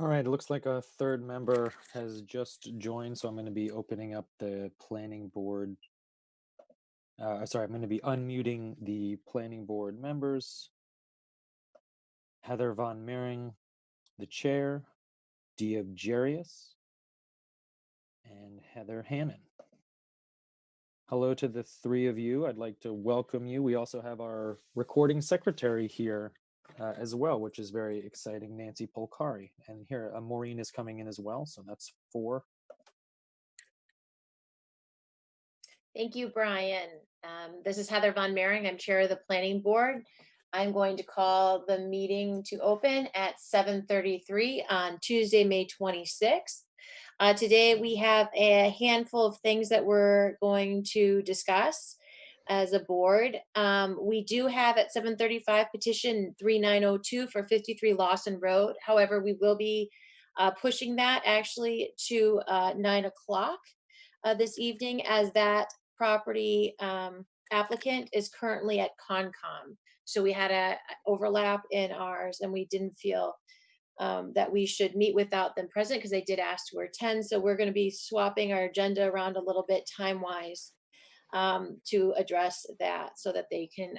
All right, it looks like a third member has just joined, so I'm going to be opening up the planning board. Sorry, I'm going to be unmuting the planning board members. Heather Von Mering, the chair, Dia Jarius, and Heather Hannon. Hello to the three of you. I'd like to welcome you. We also have our recording secretary here as well, which is very exciting, Nancy Polcari. And here, Maureen is coming in as well, so that's four. Thank you, Brian. This is Heather Von Mering. I'm chair of the planning board. I'm going to call the meeting to open at 7:33 on Tuesday, May 26th. Today we have a handful of things that we're going to discuss as a board. We do have at 7:35 petition 3902 for 53 Lawson Road. However, we will be pushing that actually to 9 o'clock this evening, as that property applicant is currently at Concom. So we had a overlap in ours, and we didn't feel that we should meet without them present because they did ask to attend. So we're going to be swapping our agenda around a little bit time wise to address that, so that they can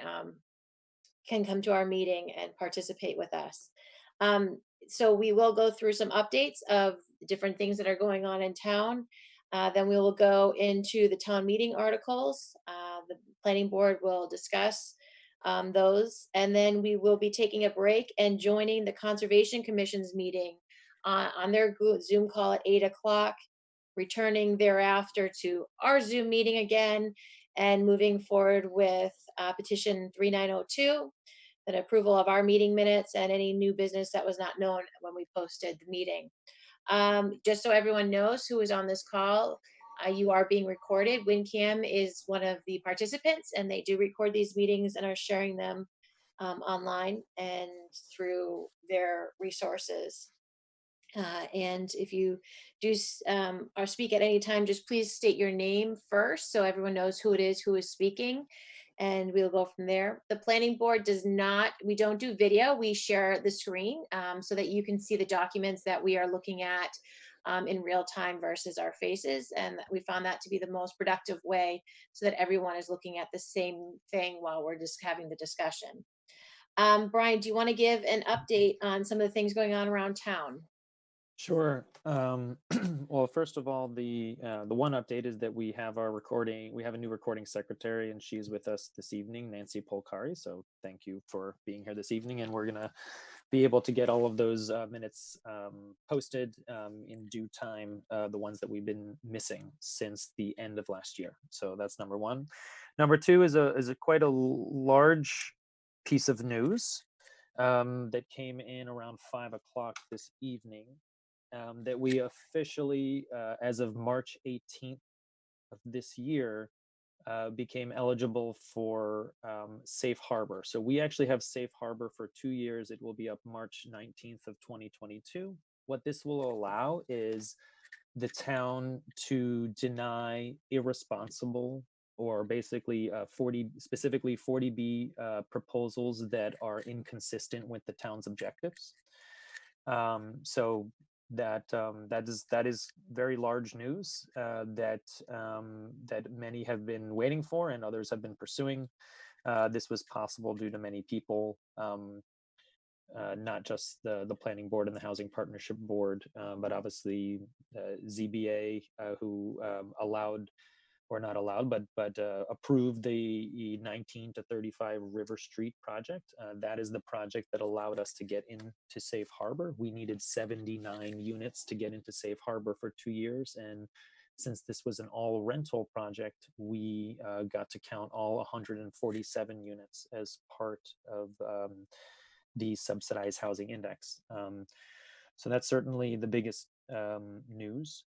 come to our meeting and participate with us. So we will go through some updates of different things that are going on in town. Then we will go into the town meeting articles. The planning board will discuss those, and then we will be taking a break and joining the Conservation Commission's meeting on their Zoom call at 8 o'clock, returning thereafter to our Zoom meeting again, and moving forward with petition 3902, an approval of our meeting minutes and any new business that was not known when we posted the meeting. Just so everyone knows who is on this call, you are being recorded. WinCam is one of the participants, and they do record these meetings and are sharing them online and through their resources. And if you do or speak at any time, just please state your name first so everyone knows who it is who is speaking, and we'll go from there. The planning board does not, we don't do video, we share the screen so that you can see the documents that we are looking at in real time versus our faces. And we found that to be the most productive way so that everyone is looking at the same thing while we're just having the discussion. Brian, do you want to give an update on some of the things going on around town? Sure. Well, first of all, the one update is that we have our recording. We have a new recording secretary, and she's with us this evening, Nancy Polcari. So thank you for being here this evening, and we're gonna be able to get all of those minutes posted in due time. The ones that we've been missing since the end of last year. So that's number one. Number two is a quite a large piece of news that came in around 5 o'clock this evening, that we officially, as of March 18th of this year, became eligible for safe harbor. So we actually have safe harbor for 2 years. It will be up March 19th of 2022. What this will allow is the town to deny irresponsible, or basically 40, specifically 40B proposals that are inconsistent with the town's objectives. So that is very large news, that many have been waiting for and others have been pursuing. This was possible due to many people, not just the planning board and the housing partnership board, but obviously ZBA, who allowed, or not allowed, but approved the 19 to 35 River Street project. That is the project that allowed us to get into safe harbor. We needed 79 units to get into safe harbor for 2 years, and since this was an all rental project, we got to count all 147 units as part of the subsidized housing index. So that's certainly the biggest news.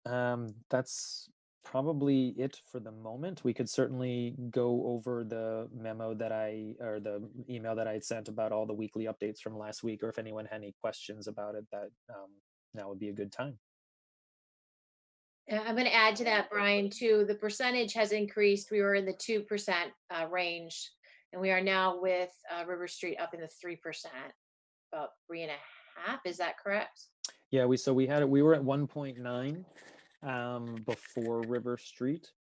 Um, that's probably it for the moment. We could certainly go over the memo that or the email that I had sent about all the weekly updates from last week, or if anyone had any questions about it, that now would be a good time. I'm going to add to that, Brian, too. The percentage has increased. We were in the 2% range, and we are now with River Street up in the 3%. about 3.5. Is that correct? Yeah, we were at 1.9 before River Street,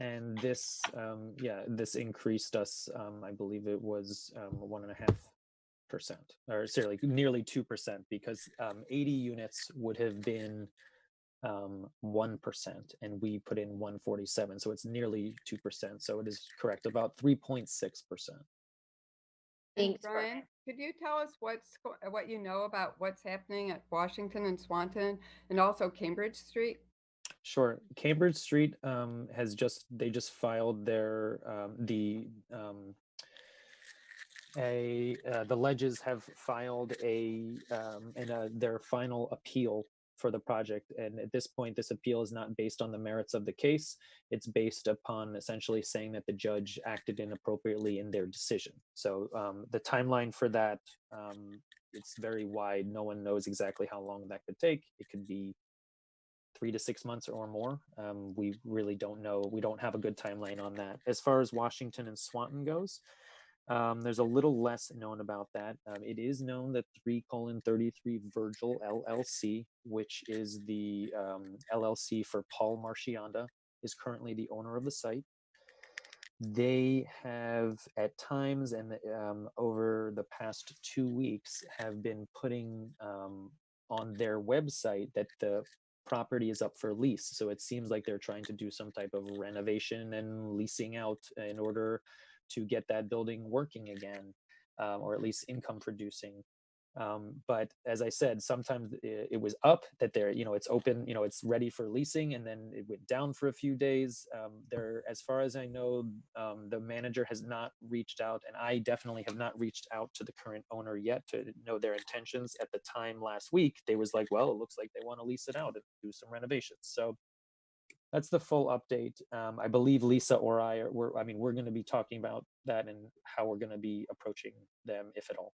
and this increased us. I believe it was 1.5%, or sorry, like nearly 2%, because 80 units would have been 1%, and we put in 147, so it's nearly 2%. So it is correct, about 3.6%. And Thanks, Brian. Brian, could you tell us what you know about what's happening at Washington and Swanton and also Cambridge Street? Sure. Cambridge Street they just filed their the Ledges have filed their final appeal for the project, and at this point this appeal is not based on the merits of the case. It's based upon essentially saying that the judge acted inappropriately in their decision. So the timeline for that, it's very wide. No one knows exactly how long that could take. It could be 3 to 6 months or more. We really don't know. We don't have a good timeline on that. As far as Washington and Swanton goes, there's a little less known about that. It is known that 3:33 Virgil LLC, which is the LLC for Paul Marchionda, is currently the owner of the site. They have at times, and over the past 2 weeks, have been putting on their website that the property is up for lease. So it seems like they're trying to do some type of renovation and leasing out in order to get that building working again, or at least income producing. But as I said, sometimes it was up that it's open, it's ready for leasing, and then it went down for a few days. As far as I know, the manager has not reached out, and I definitely have not reached out to the current owner yet to know their intentions. At the time last week, they was like, well, it looks like they want to lease it out and do some renovations. So that's the full update. I believe Lisa or we're going to be talking about that and how we're going to be approaching them, if at all.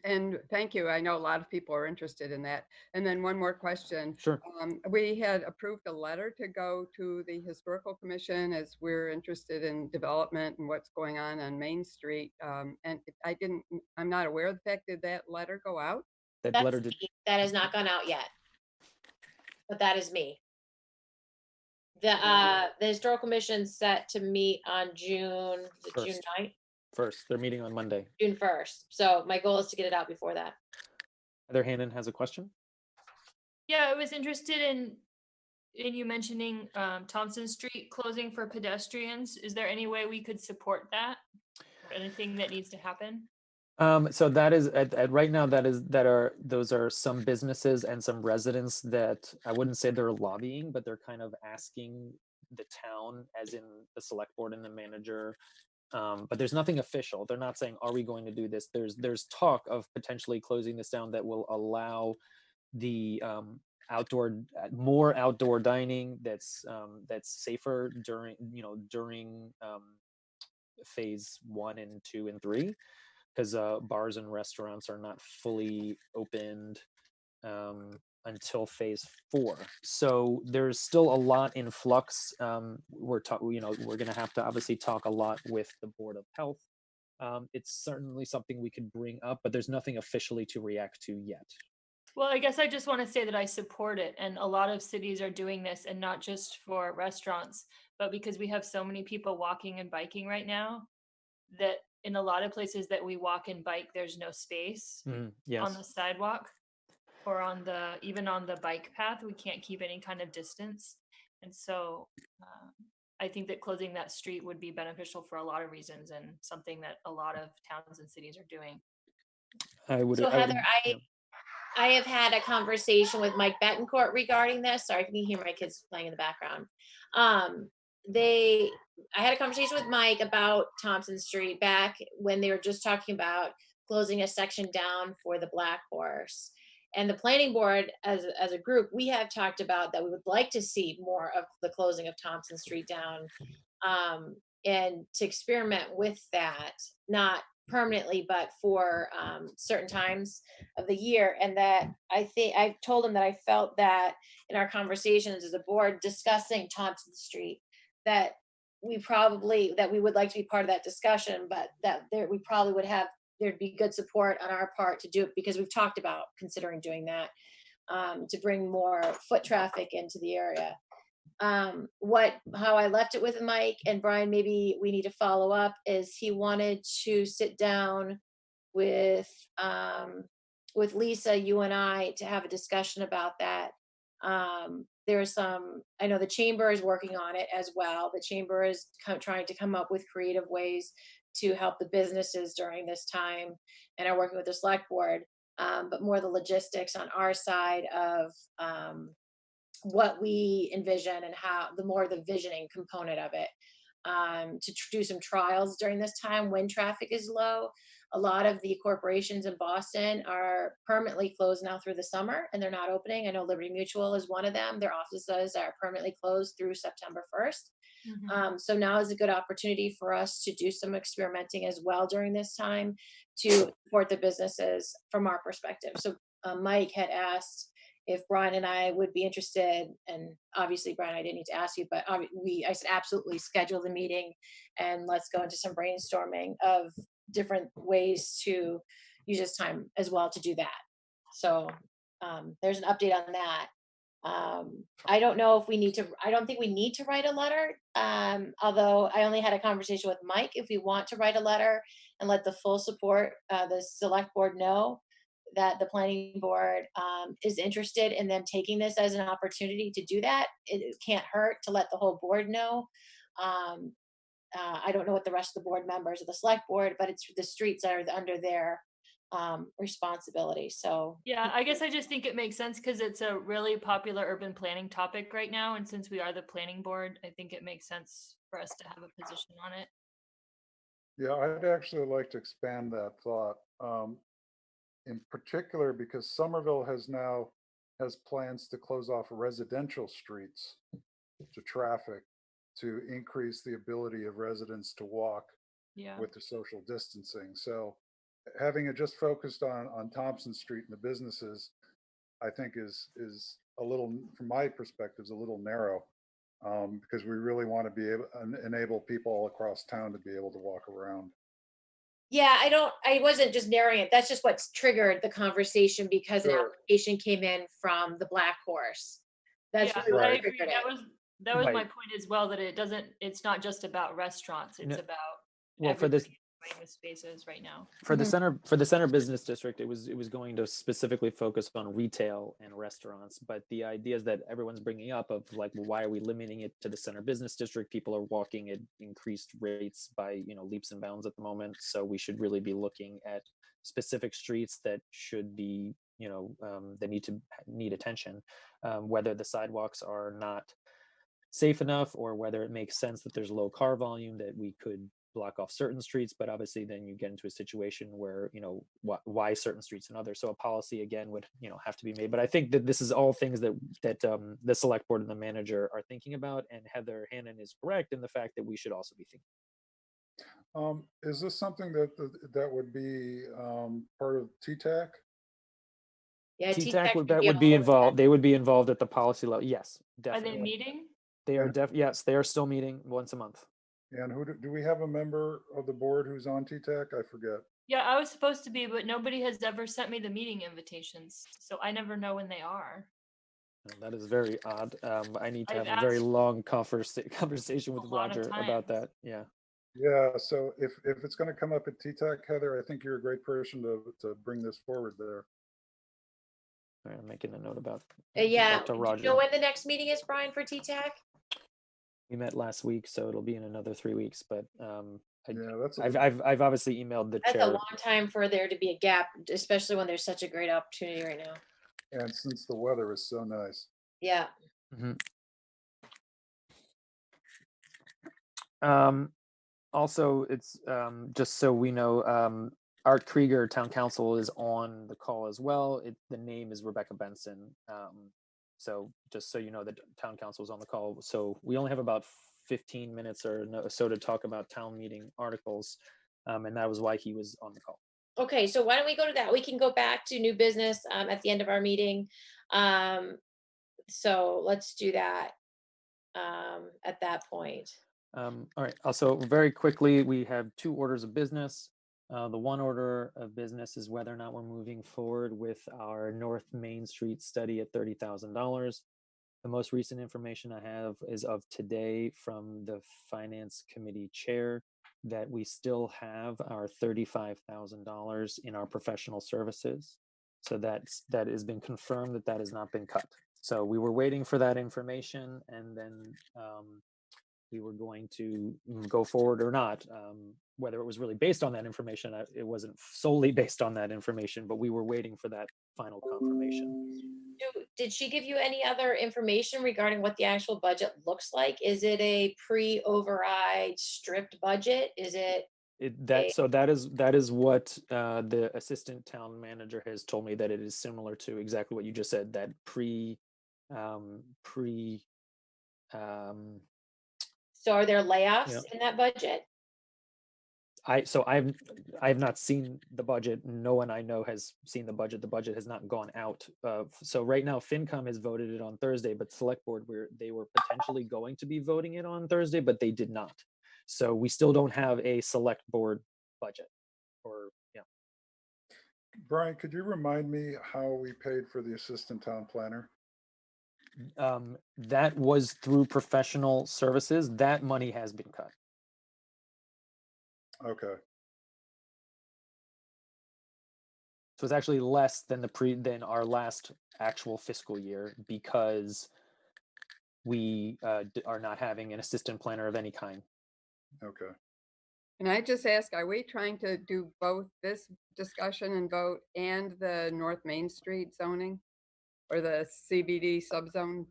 And thank you. I know a lot of people are interested in that. And then one more question. Sure. We had approved a letter to go to the Historical Commission as we're interested in development and what's going on Main Street. And I'm not aware of the fact, did that letter go out? That That's letter did. me. That has not gone out yet, but that is me. The Historical Commission set to meet on June 9th? First, they're meeting on Monday. June 1st. So my goal is to get it out before that. Heather Hannon has a question. Yeah, I was interested in you mentioning Thompson Street closing for pedestrians. Is there any way we could support that, or anything that needs to happen? So that is right now. Those are some businesses and some residents that I wouldn't say they're lobbying, but they're kind of asking the town, as in the select board and the manager. But there's nothing official. They're not saying, are we going to do this? There's talk of potentially closing this down that will allow the more outdoor dining that's safer during phase 1 and 2 and 3, because bars and restaurants are not fully opened until phase 4. So there's still a lot in flux. We're going to have to obviously talk a lot with the Board of Health. It's certainly something we could bring up, but there's nothing officially to react to yet. Well, I guess I just want to say that I support it, and a lot of cities are doing this, and not just for restaurants, but because we have so many people walking and biking right now, that in a lot of places that we walk and bike, there's no space Yes. on the sidewalk or even on the bike path. We can't keep any kind of distance. And so I think that closing that street would be beneficial for a lot of reasons, and something that a lot of towns and cities are doing. Heather, I have had a conversation with Mike Betancourt regarding this. Sorry, can you hear my kids playing in the background? I had a conversation with Mike about Thompson Street back when they were just talking about closing a section down for the Black Horse. And the planning board, as a group, we have talked about that we would like to see more of the closing of Thompson Street down, and to experiment with that, not permanently, but for certain times of the year. And that I've told him that I felt that in our conversations as a board discussing Thompson Street, that we would like to be part of that discussion, but that we probably would have there'd be good support on our part to do it, because we've talked about considering doing that, to bring more foot traffic into the area. How I left it with Mike and Brian, maybe we need to follow up, is he wanted to sit down with Lisa, you and I, to have a discussion about that. There's some, I know the chamber is working on it as well. The chamber is trying to come up with creative ways to help the businesses during this time, and are working with the select board. But more the logistics on our side of what we envision, and how the visioning component of it, to do some trials during this time when traffic is low. A lot of the corporations in Boston are permanently closed now through the summer, and they're not opening. I know Liberty Mutual is one of them. Their offices are permanently closed through September 1st. So now is a good opportunity for us to do some experimenting as well during this time, to support the businesses from our perspective. So Mike had asked if Brian and I would be interested, and obviously Brian, I didn't need to ask you, but I said absolutely, schedule the meeting and let's go into some brainstorming of different ways to use this time as well to do that. So there's an update on that. I don't know if we need to, I don't think we need to write a letter. Although I only had a conversation with Mike, if we want to write a letter and let the full support, the select board know that the planning board is interested in them taking this as an opportunity to do that. It can't hurt to let the whole board know. I don't know what the rest of the board members of the select board, but it's the streets are under their responsibility. So yeah, I guess I just think it makes sense because it's a really popular urban planning topic right now. And since we are the planning board, I think it makes sense for us to have a position on it. Yeah, I'd actually like to expand that thought. In particular, because Somerville has plans to close off residential streets to traffic to increase the ability of residents to walk Yeah. with the social distancing. So having it just focused on Thompson Street and the businesses, I think is a little, from my perspective, is a little narrow, because we really want to be able enable people all across town to be able to walk around. yeah, I wasn't just narrowing it. That's just what's triggered the conversation, because an Sure. application came in from the Black Horse. That's Yeah, really I what agree. triggered it. That was my Right. point as well, that it's not just about restaurants, it's No, about well, for this, everybody enjoying the spaces right now. for the Mhm. center business district, it was going to specifically focus on retail and restaurants. But the ideas that everyone's bringing up of like, well, why are we limiting it to the center business district? People are walking at increased rates by leaps and bounds at the moment. So we should really be looking at specific streets that should be that need attention, whether the sidewalks are not safe enough, or whether it makes sense that there's low car volume, that we could block off certain streets. But obviously then you get into a situation where why certain streets and others. So a policy again would have to be made. But I think that this is all things that the select board and the manager are thinking about, and Heather Hannon is correct in the fact that we should also be thinking. Is this something that would be part of TTAC? Yeah, TTAC should would be involved. They would be involved at the policy level. Yes, Are they definitely. meeting? They are yes, they are still meeting once a month. And who do we have a member of the board who's on TTAC? I forget. Yeah, I was supposed to be, but nobody has ever sent me the meeting invitations, so I never know when they are. That is very odd. I need to I've have a very asked long conversation with a lot of Roger about times. that. Yeah. Yeah, so if it's going to come up at TTAC, Heather, I think you're a great person to bring this forward there. All right, I'm making a note about yeah. talk to Do Roger. you know when the next meeting is, Brian, for TTAC? We met last week, so it'll be in another 3 weeks. But Yeah, I've obviously emailed the That's chair. a long time for there to be a gap, especially when there's such a great opportunity right now. and since the weather is so nice. Yeah. Also, it's just so we know, Art Krieger, town council, is on the call as well. The name is Rebecca Benson. So just so you know, the town council is on the call. So we only have about 15 minutes or so to talk about town meeting articles, and that was why he was on the call. Okay, so why don't we go to that? We can go back to new business at the end of our meeting. So let's do that at that point. All right. Also, very quickly, we have 2 orders of business. The one order of business is whether or not we're moving forward with our North Main Street study at $30,000. The most recent information I have is of today from the Finance Committee Chair that we still have our $35,000 in our professional services. So that has been confirmed that has not been cut. So we were waiting for that information, and then we were going to go forward or not. Whether it was really based on that information, it wasn't solely based on that information, but we were waiting for that final confirmation. Did she give you any other information regarding what the actual budget looks like? Is it a pre-override stripped budget? Is it? That is what the assistant town manager has told me, that it is similar to exactly what you just said, that So are there layoffs Yeah. in that budget? I've not seen the budget. No one I know has seen the budget. The budget has not gone out. So right now, FinCom has voted it on Thursday, but Select Board, they were potentially going to be voting it on Thursday, but they did not. So we still don't have a Select Board budget. Brian, could you remind me how we paid for the assistant town planner? That was through professional services. That money has been cut. Okay. So it's actually less than than our last actual fiscal year, because we are not having an assistant planner of any kind. Okay. And I just ask, are we trying to do both this discussion and vote and the North Main Street zoning or the CBD subzone?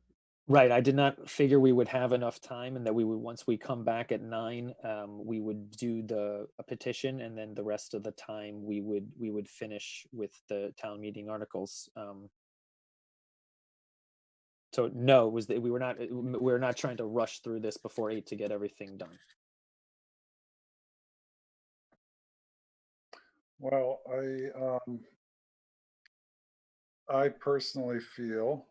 Right. I did not figure we would have enough time, and that we would, once we come back at 9, we would do a petition, and then the rest of the time we would finish with the town meeting articles. So no, it was that we were not trying to rush through this before 8 to get everything done. Well, I personally feel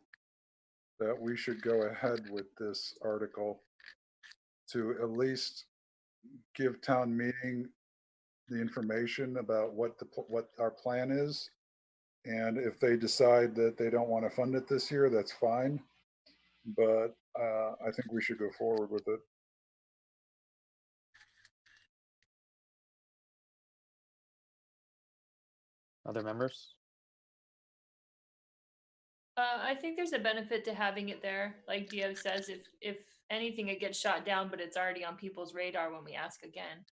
that we should go ahead with this article to at least give town meeting the information about what our plan is. And if they decide that they don't want to fund it this year, that's fine. But I think we should go forward with it. Other members? I think there's a benefit to having it there. Like Dio says, if anything, it gets shot down, but it's already on people's radar when we ask again.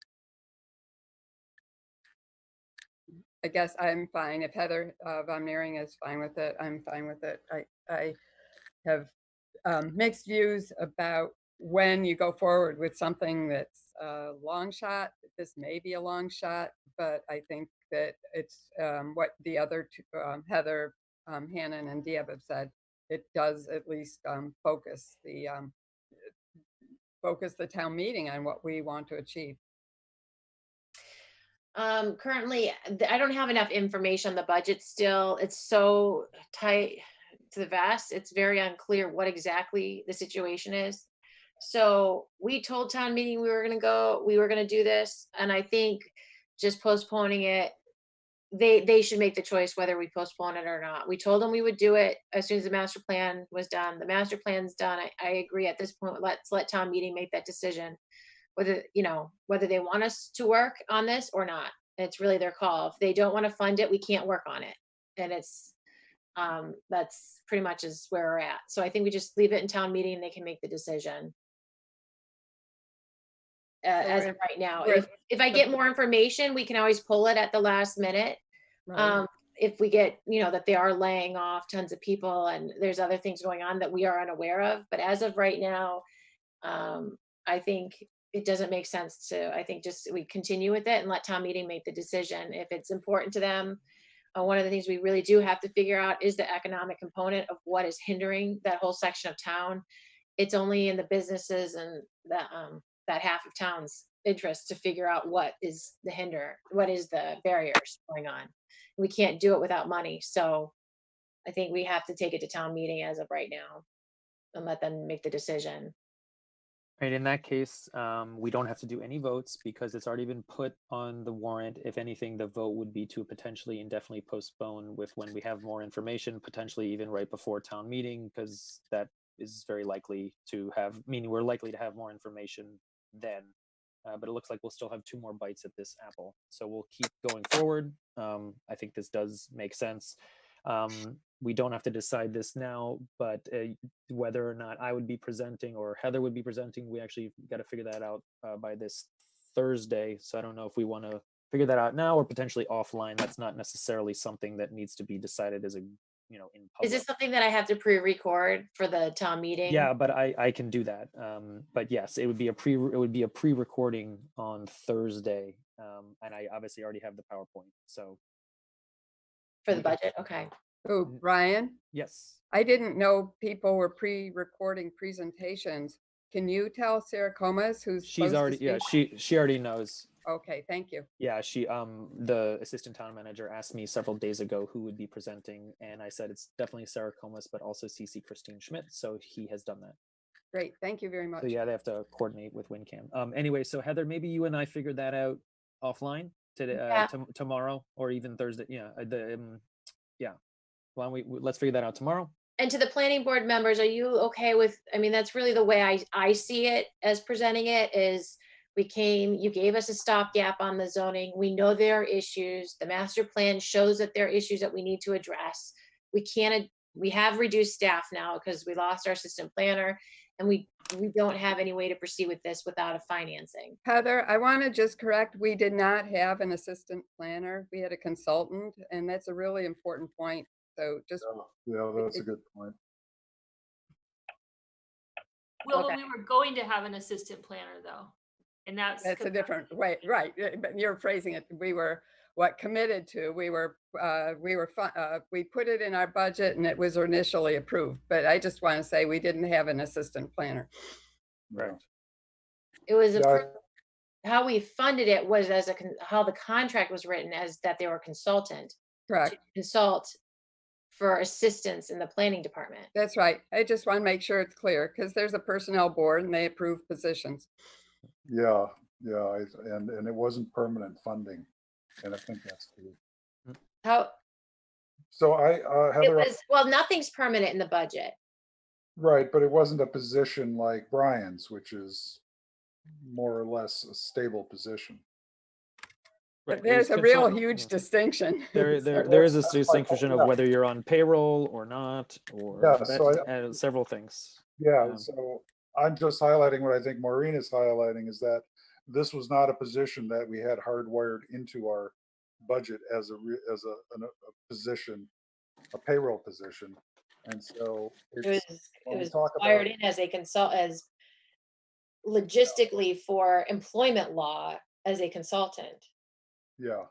I guess I'm fine. If Heather Von Mering is fine with it, I'm fine with it. I have mixed views about when you go forward with something that's a long shot. This may be a long shot, but I think that it's what the other two, Heather, Hannon, and Diab have said. It does at least focus the town meeting on what we want to achieve. Currently, I don't have enough information on the budget still. It's so tight to the vest. It's very unclear what exactly the situation is. So we told town meeting we were going to do this. And I think just postponing it, they should make the choice whether we postpone it or not. We told them we would do it as soon as the master plan was done. The master plan's done. I agree at this point. Let's let town meeting make that decision, whether they want us to work on this or not. It's really their call. If they don't want to fund it, we can't work on it. And it's that's pretty much is where we're at. So I think we just leave it in town meeting and they can make the decision. As of right now, if I get more information, we can always pull it at the last minute. Right. If we get, that they are laying off tons of people and there's other things going on that we are unaware of. But as of right now, I think it doesn't make sense to, I think just we continue with it and let town meeting make the decision. If it's important to them, one of the things we really do have to figure out is the economic component of what is hindering that whole section of town. It's only in the businesses and that half of town's interest to figure out what is the barriers going on. We can't do it without money. So I think we have to take it to town meeting as of right now and let them make the decision. Right, in that case, we don't have to do any votes because it's already been put on the warrant. If anything, the vote would be to potentially indefinitely postpone with when we have more information, potentially even right before town meeting, because that is very likely to have, meaning we're likely to have more information then. But it looks like we'll still have 2 more bites at this apple. So we'll keep going forward. I think this does make sense. We don't have to decide this now, but whether or not I would be presenting or Heather would be presenting, we actually got to figure that out by this Thursday. So I don't know if we want to figure that out now or potentially offline. That's not necessarily something that needs to be decided as a, in public. Is this something that I have to pre-record for the town meeting? Yeah, but I can do that. But yes, it would be a pre-recording on Thursday. And I obviously already have the PowerPoint. So For the budget, okay. Oh, Brian, yes. I didn't know people were pre-recording presentations. Can you tell Sarah Comas who's She's supposed to already, yeah, speak? she already knows. Okay, thank you. Yeah, she the assistant town manager asked me several days ago who would be presenting, and I said it's definitely Sarah Comas, but also CC Christine Schmidt. So he has done that. Great, thank you very much. So yeah, they have to coordinate with WinCam. Anyway, so Heather, maybe you and I figured that out offline today, Yeah. tomorrow or even Thursday. Yeah, yeah. Why don't let's figure that out tomorrow. And to the planning board members, are you okay with, I mean, that's really the way I see it as presenting it is you gave us a stopgap on the zoning. We know there are issues. The master plan shows that there are issues that we need to address. We have reduced staff now because we lost our assistant planner and we don't have any way to proceed with this without a financing. Heather, I want to just correct, we did not have an assistant planner. We had a consultant, and that's a really important point. So just, Yeah, that's a good point. Well, Okay. but we were going to have an assistant planner though. And that's a different way, right? But you're phrasing it. We were committed to. We put it in our budget, and it was initially approved. But I just want to say we didn't have an assistant planner. Right. It was Yeah. approved. How we funded it was how the contract was written as that they were a consultant Correct. to consult for assistance in the planning department. That's right. I just want to make sure it's clear because there's a personnel board and they approve positions. Yeah, and it wasn't permanent funding, and I think that's key. How So Heather, well, nothing's permanent in the budget. right, but it wasn't a position like Brian's, which is more or less a stable position. But there's a real huge distinction. There is a distinction of whether you're on payroll or not, or Yeah, so several things. Yeah, so I'm just highlighting what I think Maureen is highlighting is that this was not a position that we had hardwired into our budget as a position, a payroll position, and so It when we was talk wired about in as logistically for employment law as a consultant. yeah,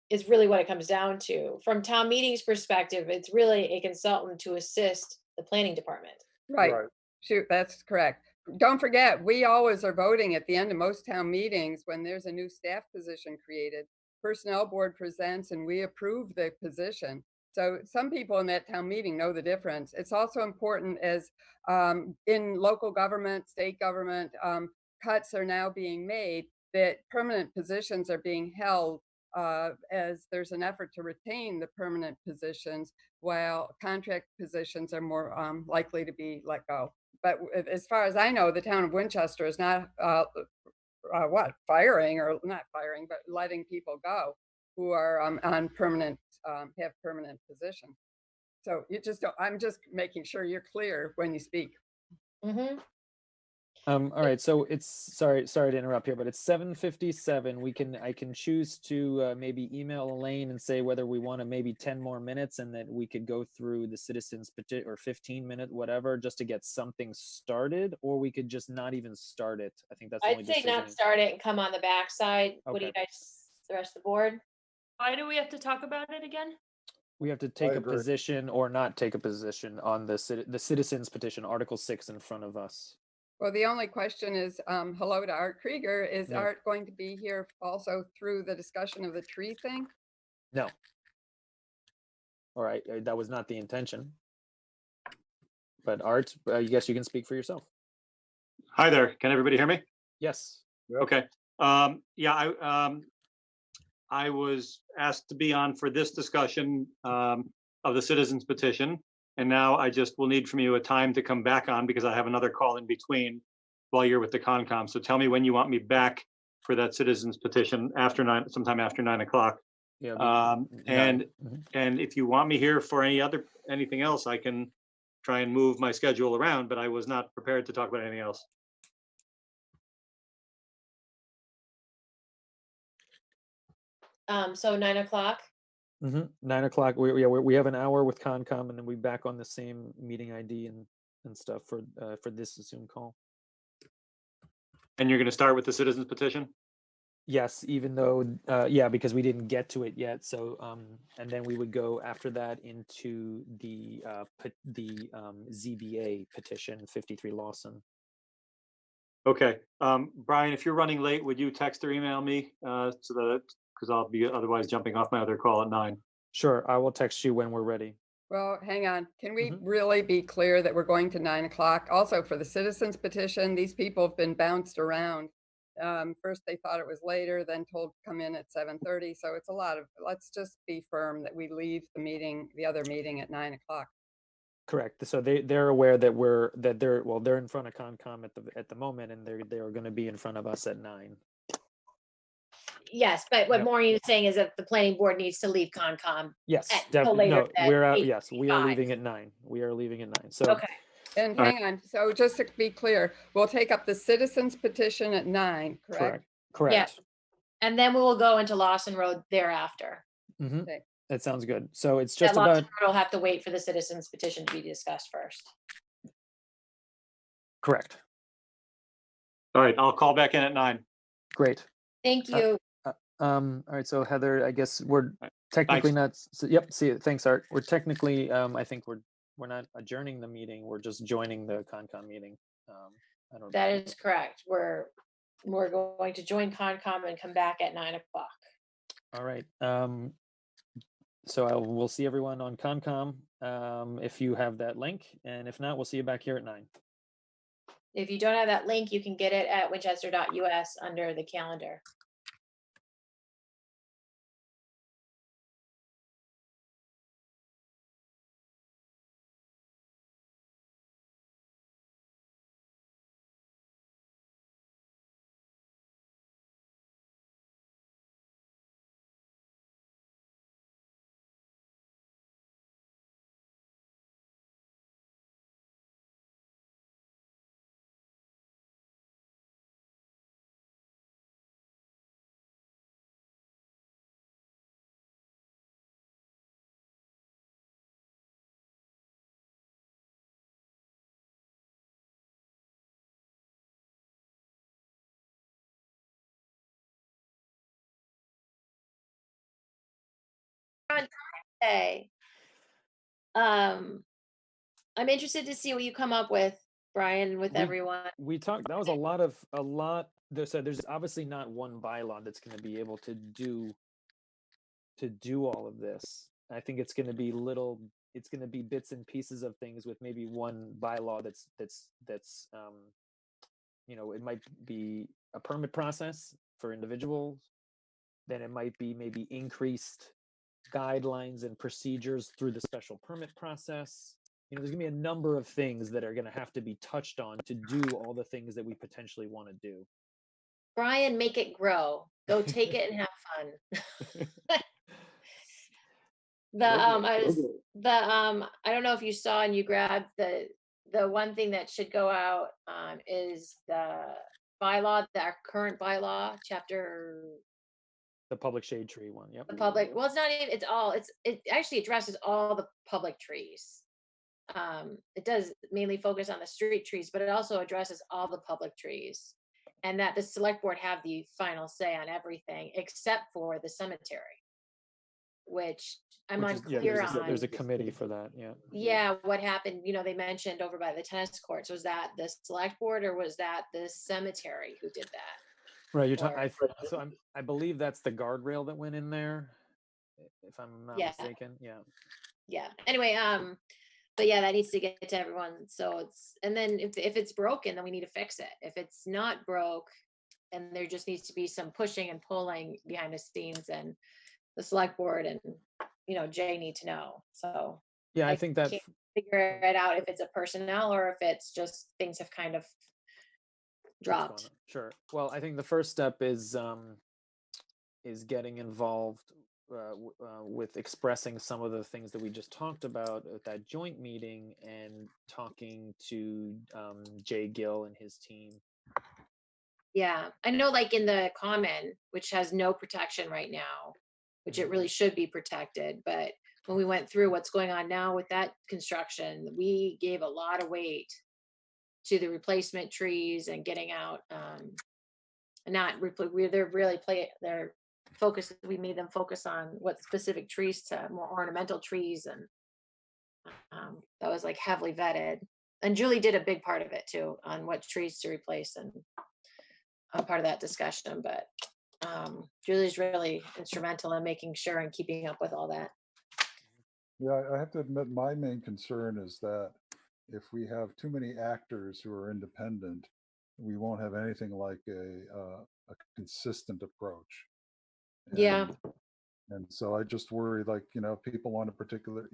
Is really what it comes down to. From town meeting's perspective, it's really a consultant to assist the planning department. Right. right, Shoot, that's correct. Don't forget, we always are voting at the end of most town meetings when there's a new staff position created. Personnel board presents and we approve the position. So some people in that town meeting know the difference. It's also important as in local government, state government, cuts are now being made that permanent positions are being held as there's an effort to retain the permanent positions while contract positions are more likely to be let go. But as far as I know, the town of Winchester is not firing or not firing, but letting people go who are on permanent, have permanent positions. So you just don't, I'm just making sure you're clear when you speak. Mm-hmm. All right, so it's sorry to interrupt here, but it's 7:57. I can choose to maybe email Elaine and say whether we want to maybe 10 more minutes and that we could go through the citizens petition or 15-minute whatever just to get something started, or we could just not even start it. I think that's the only I'd say decision. not start it and come on the backside. What do you Okay. guys, the rest of the board? Why do we have to talk about it again? We have to take a agree. position or not take a position on the citizens petition, Article 6 in front of us. Well, the only question is, hello to Art Krieger. Is Yeah. Art going to be here also through the discussion of the tree thing? No. All right, that was not the intention. But Art, I guess you can speak for yourself. Hi there. Can everybody hear me? Yes. Yep. Okay. Yeah, I was asked to be on for this discussion of the citizens petition. And now I just will need from you a time to come back on because I have another call in between while you're with the Concom. So tell me when you want me back for that citizens petition after sometime after 9 o'clock. Yeah. And Mhm. and if you want me here for anything else, I can try and move my schedule around, but I was not prepared to talk about anything else. So 9 o'clock. 9 o'clock. We have an hour with Concom, and then we back on the same meeting ID and stuff for this Zoom call. And you're going to start with the citizens petition? Yes, even though yeah, because we didn't get to it yet. So and then we would go after that into the ZBA petition 53 Lawson. Okay. Brian, if you're running late, would you text or email me so that, because I'll be otherwise jumping off my other call at 9. Sure, I will text you when we're ready. Well, hang on. Can we Mhm. really be clear that we're going to 9 o'clock? Also, for the citizens petition, these people have been bounced around. First, they thought it was later, then told to come in at 7:30. So it's a lot of, let's just be firm that we leave the other meeting at 9 o'clock. Correct. So they're aware that they're in front of Concom at the moment, and they're going to be in front of us at 9. Yes, but what Yep. Maureen is saying is that the planning board needs to leave Concom. Yes, Till definitely. later No, at we're out. Yes, we are 8:55. leaving at 9. We are leaving at 9. So Okay, And All right. hang on. So just to be clear, we'll take up the citizens petition at 9, correct? correct. and then we will go into Lawson Road thereafter. Mhm. Okay. That sounds good. So it's That just Lawson about Road will have to wait for the citizens petition to be discussed first. correct. All right. I'll call back in at 9. Great. Thank you. All right. So Heather, I guess we're right, technically not. Yep. See it. Thanks, Art. We're technically. I think we're not adjourning the meeting. We're just joining the Concom meeting. I don't. That is correct. We're going to join Concom and come back at 9 o'clock. All right. So we'll see everyone on Concom if you have that link, and if not, we'll see you back here at 9. If you don't have that link, you can get it at winchester.us under the calendar. Okay. I'm interested to see what you come up with, Brian, with everyone. We talked. That was a lot. There's obviously not one bylaw that's going to be able to do all of this. I think it's going to be It's going to be bits and pieces of things with maybe one bylaw that's it might be a permit process for individuals. Then it might be maybe increased guidelines and procedures through the special permit process. There's gonna be a number of things that are gonna have to be touched on to do all the things that we potentially want to do. Brian, make it grow. Go take it and have fun. I don't know if you saw and you grabbed the one thing that should go out is the bylaw, our current bylaw, chapter. The public shade tree one. Yep. The public, well, it's not even, it actually addresses all the public trees. It does mainly focus on the street trees, but it also addresses all the public trees, and that the select board have the final say on everything except for the cemetery, which I'm unclear on. There's a committee for that. Yeah. Yeah, what happened? They mentioned over by the tennis courts. Was that the select board or was that the cemetery who did that? Right. You're talking. I believe that's the guardrail that went in there, if I'm not mistaken. Yeah. Yeah. Anyway, But yeah, that needs to get to everyone. So and then if it's broken, then we need to fix it. If it's not broke, then there just needs to be some pushing and pulling behind the scenes, and the select board and, Jay need to know. So Yeah, I think that can't figure it out if it's a personnel or if it's just things have kind of what's going dropped. on. Sure. Well, I think the first step is getting involved with expressing some of the things that we just talked about at that joint meeting, and talking to Jay Gill and his team. Yeah, I know, like in the common, which has no protection right now, which it really should be protected. But when we went through what's going on now with that construction, we gave a lot of weight to the replacement trees and getting out, they're focused. We made them focus on what specific trees, to more ornamental trees, and that was like heavily vetted. And Julie did a big part of it too, on what trees to replace, and I'm part of that discussion. But Julie's really instrumental in making sure and keeping up with all that. Yeah, I have to admit, my main concern is that if we have too many actors who are independent, we won't have anything like a consistent approach. Yeah. And so I just worry, like, people want a particular,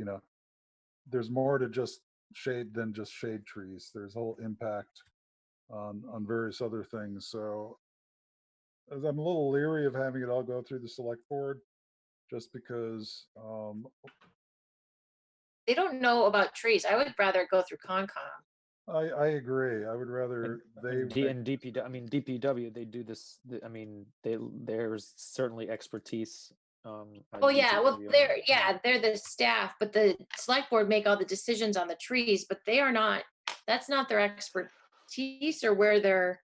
there's more to just shade than just shade trees. There's whole impact on various other things. So I'm a little leery of having it all go through the select board, just because They don't know about trees. I would rather go through Concom. I agree. I would rather and DPW. I mean, DPW. They do this. I mean, there's certainly expertise. Oh yeah, well they're the staff, but the select board make all the decisions on the trees, but they are not. That's not their expertise, or where their,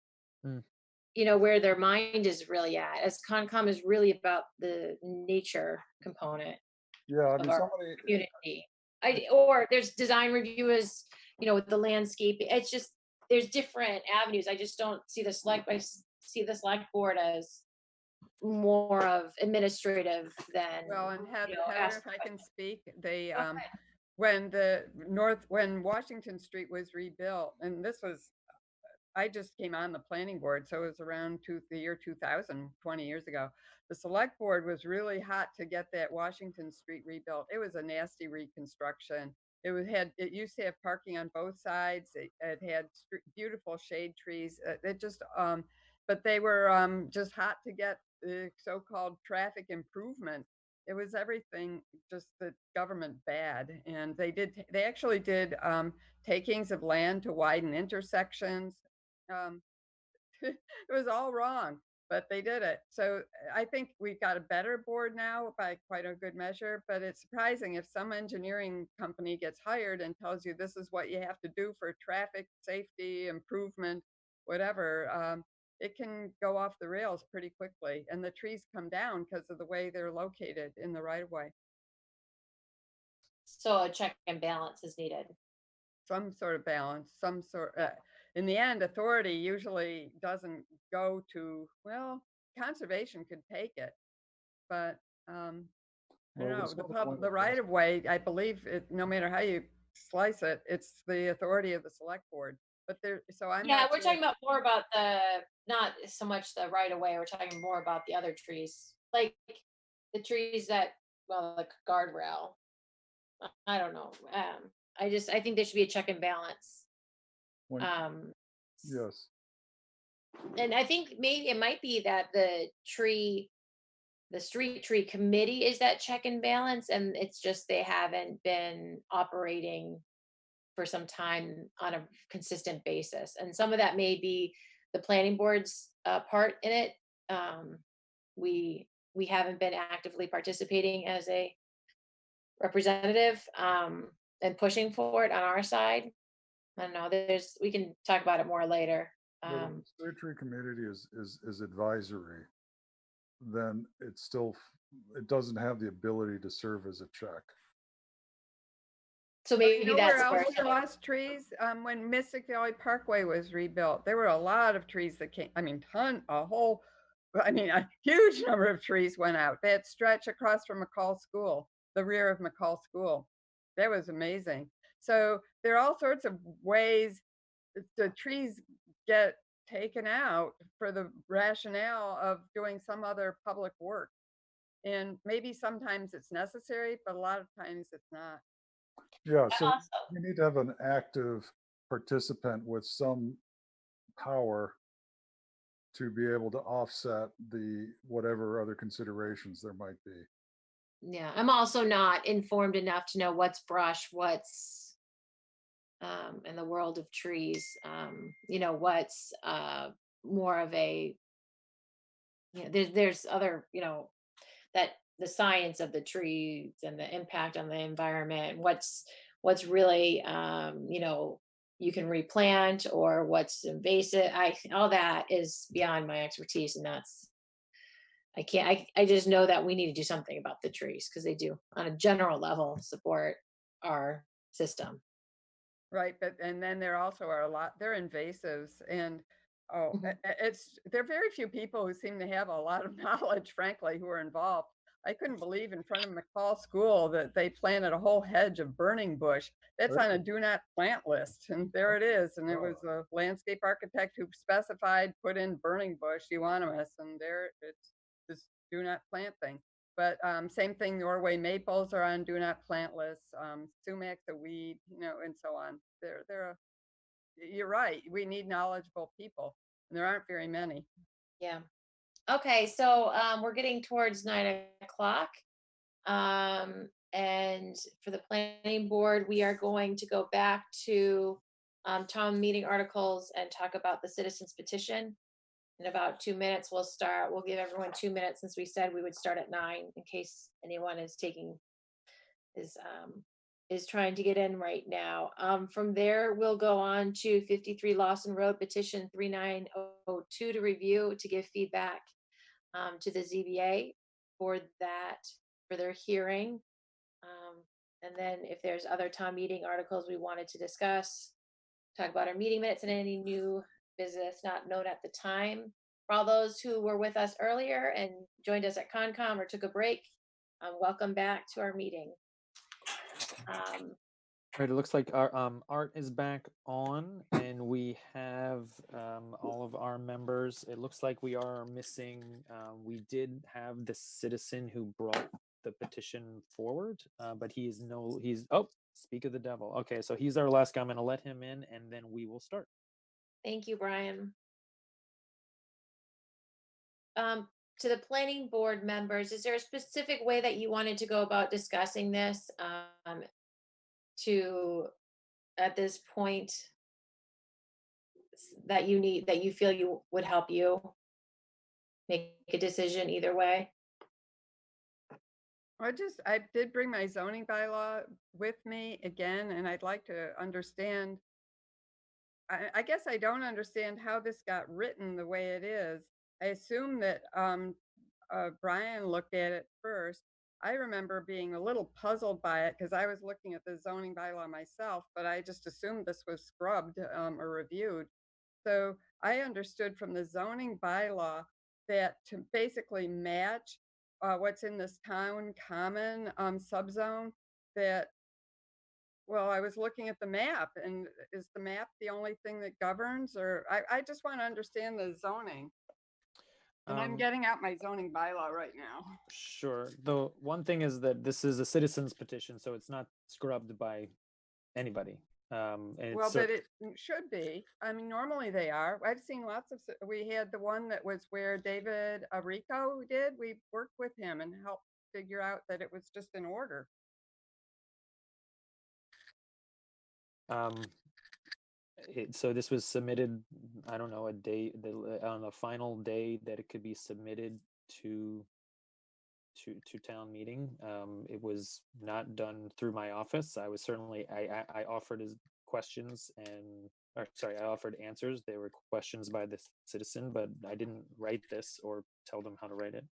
where their mind is really at. As Concom is really about the nature component. Yeah, I mean, somebody community. Or there's design reviewers, with the landscape. It's just, there's different avenues. I just don't see the select. I see the select board as more of administrative than. Well, and Heather, if I can speak, they when Washington Street was rebuilt, and this was, I just came on the planning board, so it was around the year 2000, 20 years ago. The select board was really hot to get that Washington Street rebuilt. It was a nasty reconstruction. It used to have parking on both sides. It had beautiful shade trees. But they were just hot to get the so-called traffic improvement. It was everything, just the government bad. And they actually did takings of land to widen intersections. It was all wrong, but they did it. So I think we've got a better board now by quite a good measure, but it's surprising if some engineering company gets hired and tells you this is what you have to do for traffic safety improvement, whatever. It can go off the rails pretty quickly, and the trees come down because of the way they're located in the right of way. So a check and balance is needed. Some sort of balance, in the end, authority usually doesn't go to, well, conservation could take it, but I don't know, the right of way, I believe it, no matter how you slice it, it's the authority of the select board. But we're talking about more about not so much the right of way. We're talking more about the other trees, like the trees that, the guardrail. I don't know. I think there should be a check and balance. Yes. And I think maybe it might be that the street tree committee is that check and balance, and it's just they haven't been operating for some time on a consistent basis. And some of that may be the planning board's part in it. We haven't been actively participating as a representative and pushing for it on our side. I don't know. We can talk about it more later. The street tree committee is advisory. Then it doesn't have the ability to serve as a check. So maybe that's where else we lost trees. When Mystic Valley Parkway was rebuilt, there were a lot of trees that came. I mean, a huge number of trees went out. That stretch across from McCall School, the rear of McCall School, that was amazing. So there are all sorts of ways the trees get taken out for the rationale of doing some other public work. And maybe sometimes it's necessary, but a lot of times it's not. Yeah, so Also, you need to have an active participant with some power to be able to offset the whatever other considerations there might be. yeah, I'm also not informed enough to know what's brush, what's in the world of trees, what's more of a, there's other, that the science of the trees and the impact on the environment, what's really, you can replant or what's invasive. All that is beyond my expertise, and I can't, I just know that we need to do something about the trees because they do on a general level support our system. Right, and then there also are they're invasives, and Mhm. there are very few people who seem to have a lot of knowledge, frankly, who are involved. I couldn't believe in front of McCall School that they planted a whole hedge of burning bush. That's on a do not plant list, and there it is. And it was a landscape architect who specified, put in burning bush euonymus, and there it's this do not plant thing. But same thing, Norway maples are on do not plant lists. Sumac's a weed, and so on. You're right. We need knowledgeable people, and there aren't very many. Yeah. Okay, so we're getting towards 9 o'clock. And for the planning board, we are going to go back to town meeting articles and talk about the citizens petition. In about 2 minutes, we'll start. We'll give everyone 2 minutes since we said we would start at 9 in case anyone is trying to get in right now. From there, we'll go on to 53 Lawson Road petition 3902 to review to give feedback to the ZBA for their hearing. And then if there's other town meeting articles we wanted to discuss, talk about our meeting minutes and any new business not known at the time. For all those who were with us earlier and joined us at Concom or took a break, welcome back to our meeting. Right, it looks like our Art is back on, and we have all of our members. It looks like we are missing. We did have the citizen who brought the petition forward, but he's speak of the devil. Okay, so he's our last guy. I'm going to let him in, and then we will start. Thank you, Brian. To the planning board members, is there a specific way that you wanted to go about discussing this at this point that you feel you would help you make a decision either way? I did bring my zoning bylaw with me again, and I'd like to understand. I guess I don't understand how this got written the way it is. I assume that Brian looked at it first. I remember being a little puzzled by it because I was looking at the zoning bylaw myself, but I just assumed this was scrubbed or reviewed. So I understood from the zoning bylaw that to basically match what's in this town common subzone, I was looking at the map, and is the map the only thing that governs, or I just want to understand the zoning. And I'm getting out my zoning bylaw right now. Sure. The one thing is that this is a citizen's petition, so it's not scrubbed by anybody. But it should be. I mean, normally they are. I've seen lots of. We had the one that was where David Rico did. We worked with him and helped figure out that it was just in order. So this was submitted, I don't know, on the final day that it could be submitted to town meeting. It was not done through my office. I was certainly, I offered his questions I offered answers. They were questions by the citizen, but I didn't write this or tell them how to write it.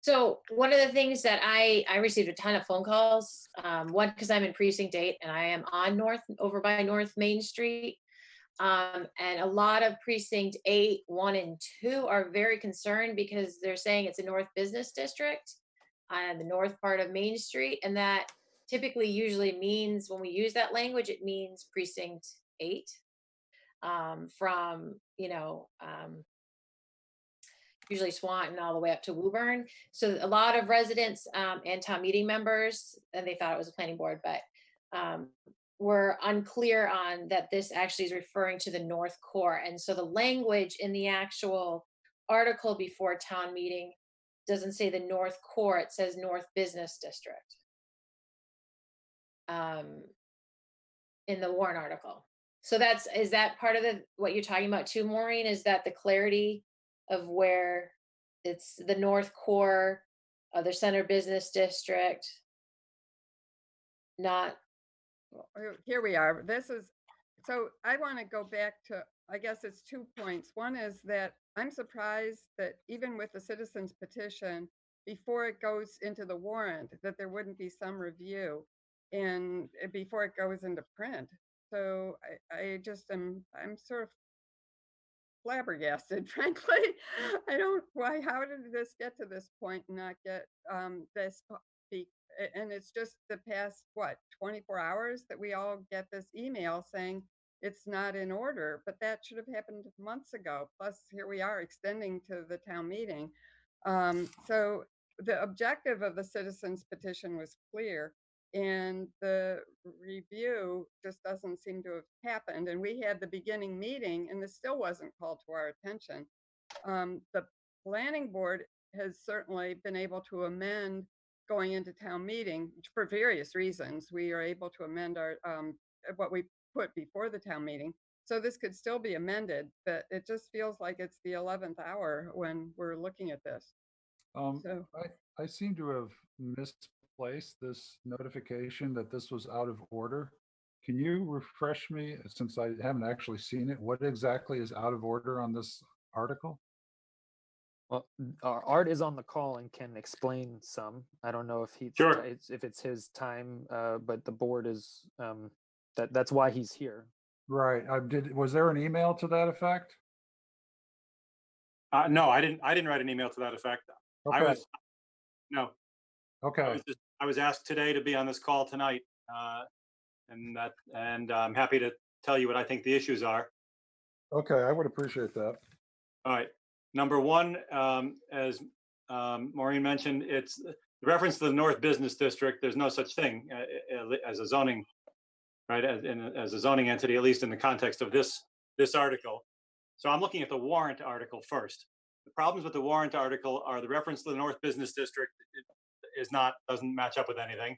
So one of the things that I received a ton of phone calls, one, because I'm in precinct 8 and I am over by North Main Street. And a lot of precinct 8, 1 and 2 are very concerned because they're saying it's a North Business District on the north part of Main Street, and that typically usually means, when we use that language, it means precinct 8, from, usually Swanton all the way up to Woburn. So a lot of residents, and town meeting members, and they thought it was a planning board, but were unclear on that this actually is referring to the North Core. And so the language in the actual article before town meeting doesn't say the North Core, it says North Business District in the warrant article. So is that part of what you're talking about too, Maureen? Is that the clarity of where it's the North Core of the Center Business District, not? Here we are. So I want to go back to, I guess it's 2 points. One is that I'm surprised that even with the citizens petition, before it goes into the warrant, that there wouldn't be some review and before it goes into print. So I'm sort of flabbergasted, frankly. How did this get to this point and not get this? And it's just the past, 24 hours that we all get this email saying it's not in order, but that should have happened months ago. Plus, here we are extending to the town meeting. So the objective of the citizens petition was clear, and the review just doesn't seem to have happened. And we had the beginning meeting, and this still wasn't called to our attention. The planning board has certainly been able to amend going into town meeting for various reasons. We are able to amend our what we put before the town meeting. So this could still be amended, but it just feels like it's the 11th hour when we're looking at this. So I seem to have misplaced this notification that this was out of order. Can you refresh me, since I haven't actually seen it, what exactly is out of order on this article? Well, Art is on the call and can explain some. I don't know if Sure. if it's his time, but the board is that's why he's here. Right. Was there an email to that effect? No, I didn't write an email to that effect. Okay. No. Okay. I was asked today to be on this call tonight, and I'm happy to tell you what I think the issues are. Okay, I would appreciate that. All right. Number one, as Maureen mentioned, it's the reference to the North Business District. There's no such thing as a zoning, right? As a zoning entity, at least in the context of this article. So I'm looking at the warrant article first. The problems with the warrant article are the reference to the North Business District doesn't match up with anything,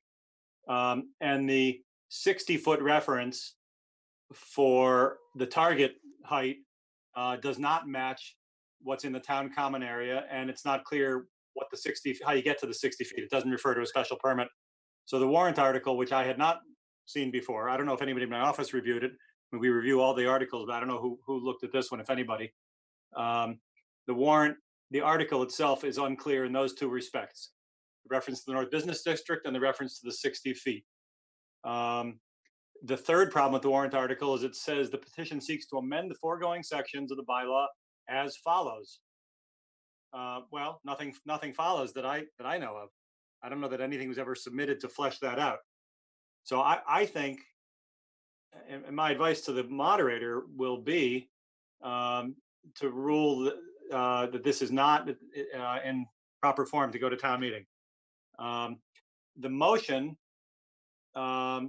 and the 60-foot reference for the target height does not match what's in the town common area, and it's not clear what how you get to the 60 feet. It doesn't refer to a special permit. So the warrant article, which I had not seen before, I don't know if anybody in my office reviewed it. I mean, we review all the articles, but I don't know who looked at this one, if anybody. The article itself is unclear in those two respects: the reference to the North Business District and the reference to the 60 feet. The third problem with the warrant article is it says the petition seeks to amend the foregoing sections of the bylaw as follows. Well, nothing follows that I know of. I don't know that anything was ever submitted to flesh that out. So I think, and my advice to the moderator will be to rule that this is not in proper form to go to town meeting. The motion, I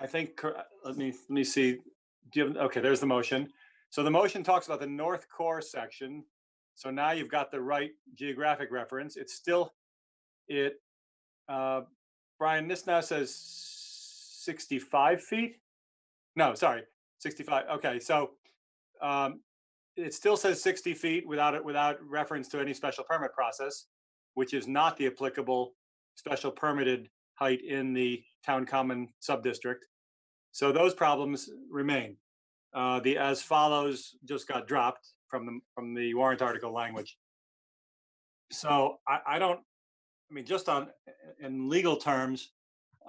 think, let me see. Okay, there's the motion. So the motion talks about the North Core section. So now you've got the right geographic reference. It's still, Brian, this now says 65 feet. No, sorry, 65. Okay, so it still says 60 feet without reference to any special permit process, which is not the applicable special permitted height in the town common subdistrict. So those problems remain. The as follows just got dropped from the warrant article language. So I mean, just in legal terms,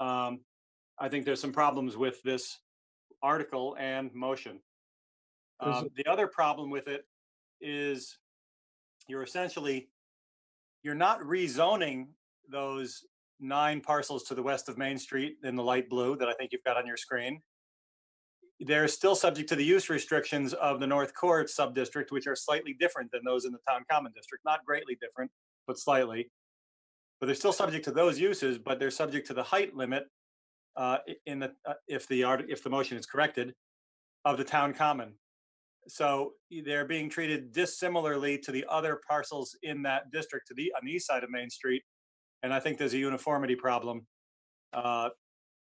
I think there's some problems with this article and motion. The other problem with it is you're not rezoning those 9 parcels to the west of Main Street in the light blue that I think you've got on your screen. They're still subject to the use restrictions of the North Court sub-district, which are slightly different than those in the Town Common District. Not greatly different, but slightly. But they're still subject to those uses, but they're subject to the height limit if the motion is corrected, of the Town Common. So they're being treated dissimilarly to the other parcels in that district on the east side of Main Street. And I think there's a uniformity problem.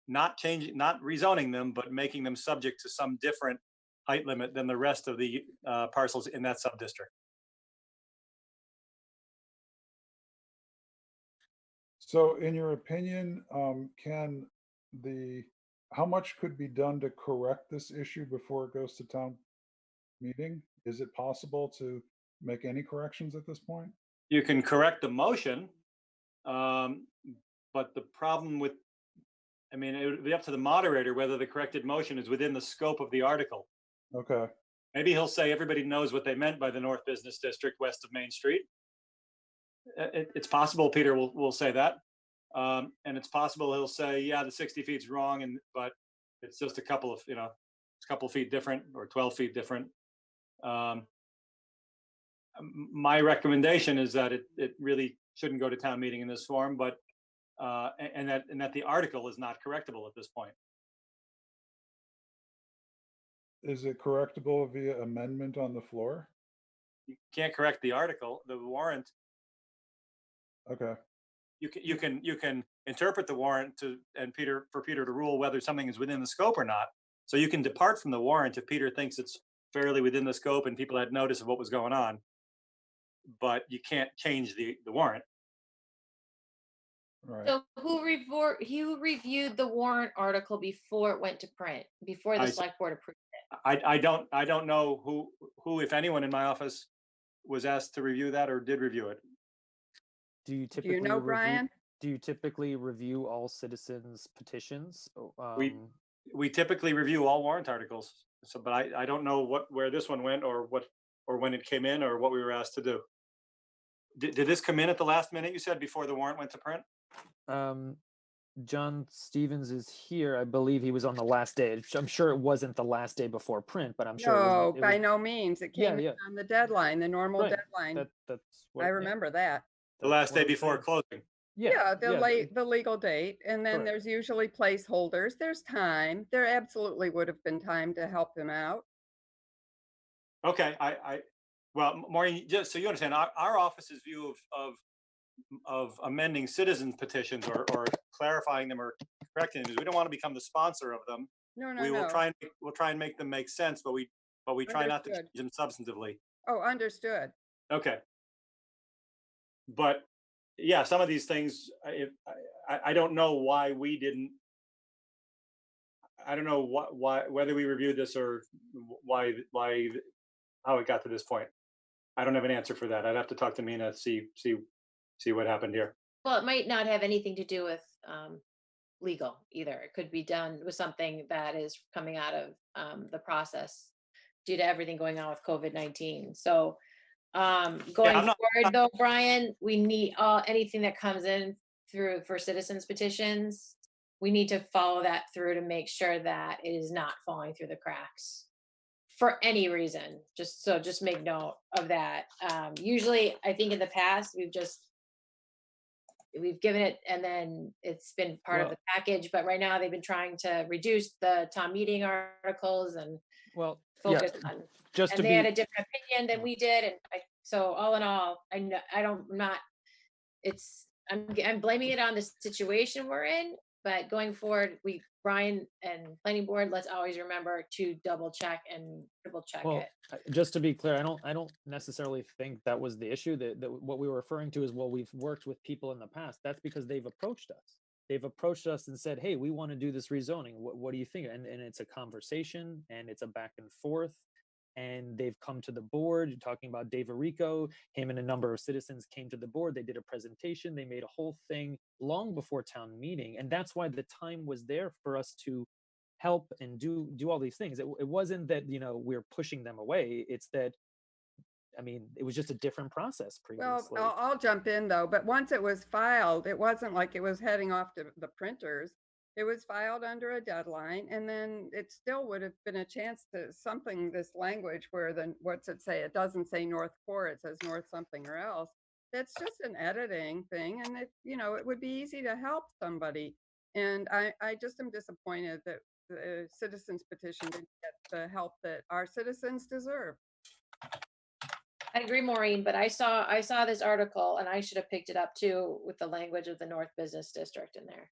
Not rezoning them, but making them subject to some different height limit than the rest of the parcels in that sub-district. So in your opinion, how much could be done to correct this issue before it goes to town meeting? Is it possible to make any corrections at this point? You can correct the motion, but the problem with, I mean, it would be up to the moderator whether the corrected motion is within the scope of the article. Okay. Maybe he'll say everybody knows what they meant by the North Business District west of Main Street. It's possible Peter will say that. And it's possible he'll say, yeah, the 60 feet's wrong, but it's just a couple of, it's a couple of feet different or 12 feet different. My recommendation is that it really shouldn't go to town meeting in this form, but and that the article is not correctable at this point. Is it correctable via amendment on the floor? You can't correct the article, the warrant. Okay. You can interpret the warrant for Peter to rule whether something is within the scope or not. So you can depart from the warrant if Peter thinks it's fairly within the scope and people had notice of what was going on. But you can't change the warrant. Right. So who reviewed the warrant article before it went to print, before the select board approved it? I don't know who, if anyone in my office was asked to review that or did review it. Do you typically Brian? Do you typically review all citizens' petitions? We typically review all warrant articles. So, but I don't know where this one went or when it came in or what we were asked to do. Did this come in at the last minute, you said, before the warrant went to print? John Stevens is here. I believe he was on the last day. I'm sure it wasn't the last day before print, but I'm sure No, by no means. It came Yeah. on the deadline, the normal Right. deadline. That's what, I remember that. The last day before closing. Yeah, the legal date. And then Correct. there's usually placeholders. There's time. There absolutely would have been time to help them out. Okay, well, Maureen, just so you understand, our office's view of amending citizens petitions or clarifying them or correcting them is we don't want to become the sponsor of them. No. We'll try and make them make sense, but we try not to change them substantively. Oh, understood. Okay. But yeah, some of these things, I don't know why we didn't. I don't know why whether we reviewed this or why how it got to this point. I don't have an answer for that. I'd have to talk to Mina, see what happened here. Well, it might not have anything to do with legal either. It could be done with something that is coming out of the process due to everything going on with COVID-19. So going forward though, Brian, we need anything that comes in for citizens petitions, we need to follow that through to make sure that it is not falling through the cracks for any reason. Just make note of that. Usually I think in the past we've given it and then it's been part of the package, but right now they've been trying to reduce the town meeting articles and focus on, and they had a different opinion than we did. And so all in all, I'm blaming it on the situation we're in, but going forward, Brian and planning board, let's always remember to double check and triple check it. Just to be clear, I don't necessarily think that was the issue. That what we were referring to is, well, we've worked with people in the past. That's because they've approached us. They've approached us and said, hey, we want to do this rezoning. What do you think? And it's a conversation and it's a back and forth. And they've come to the board talking about Dave Arico. Him and a number of citizens came to the board. They did a presentation. They made a whole thing long before town meeting. And that's why the time was there for us to help and do all these things. It wasn't that, we're pushing them away. It's that I mean, it was just a different process Well, previously. I'll jump in though, but once it was filed, it wasn't like it was heading off to the printers. It was filed under a deadline, and then it still would have been a chance to something, this language where then, what's it say? It doesn't say North Core, it says North something or else. That's just an editing thing, and it would be easy to help somebody. And I just am disappointed that the citizens petition didn't get the help that our citizens deserve. I agree, Maureen, but I saw this article and I should have picked it up too with the language of the North Business District in there.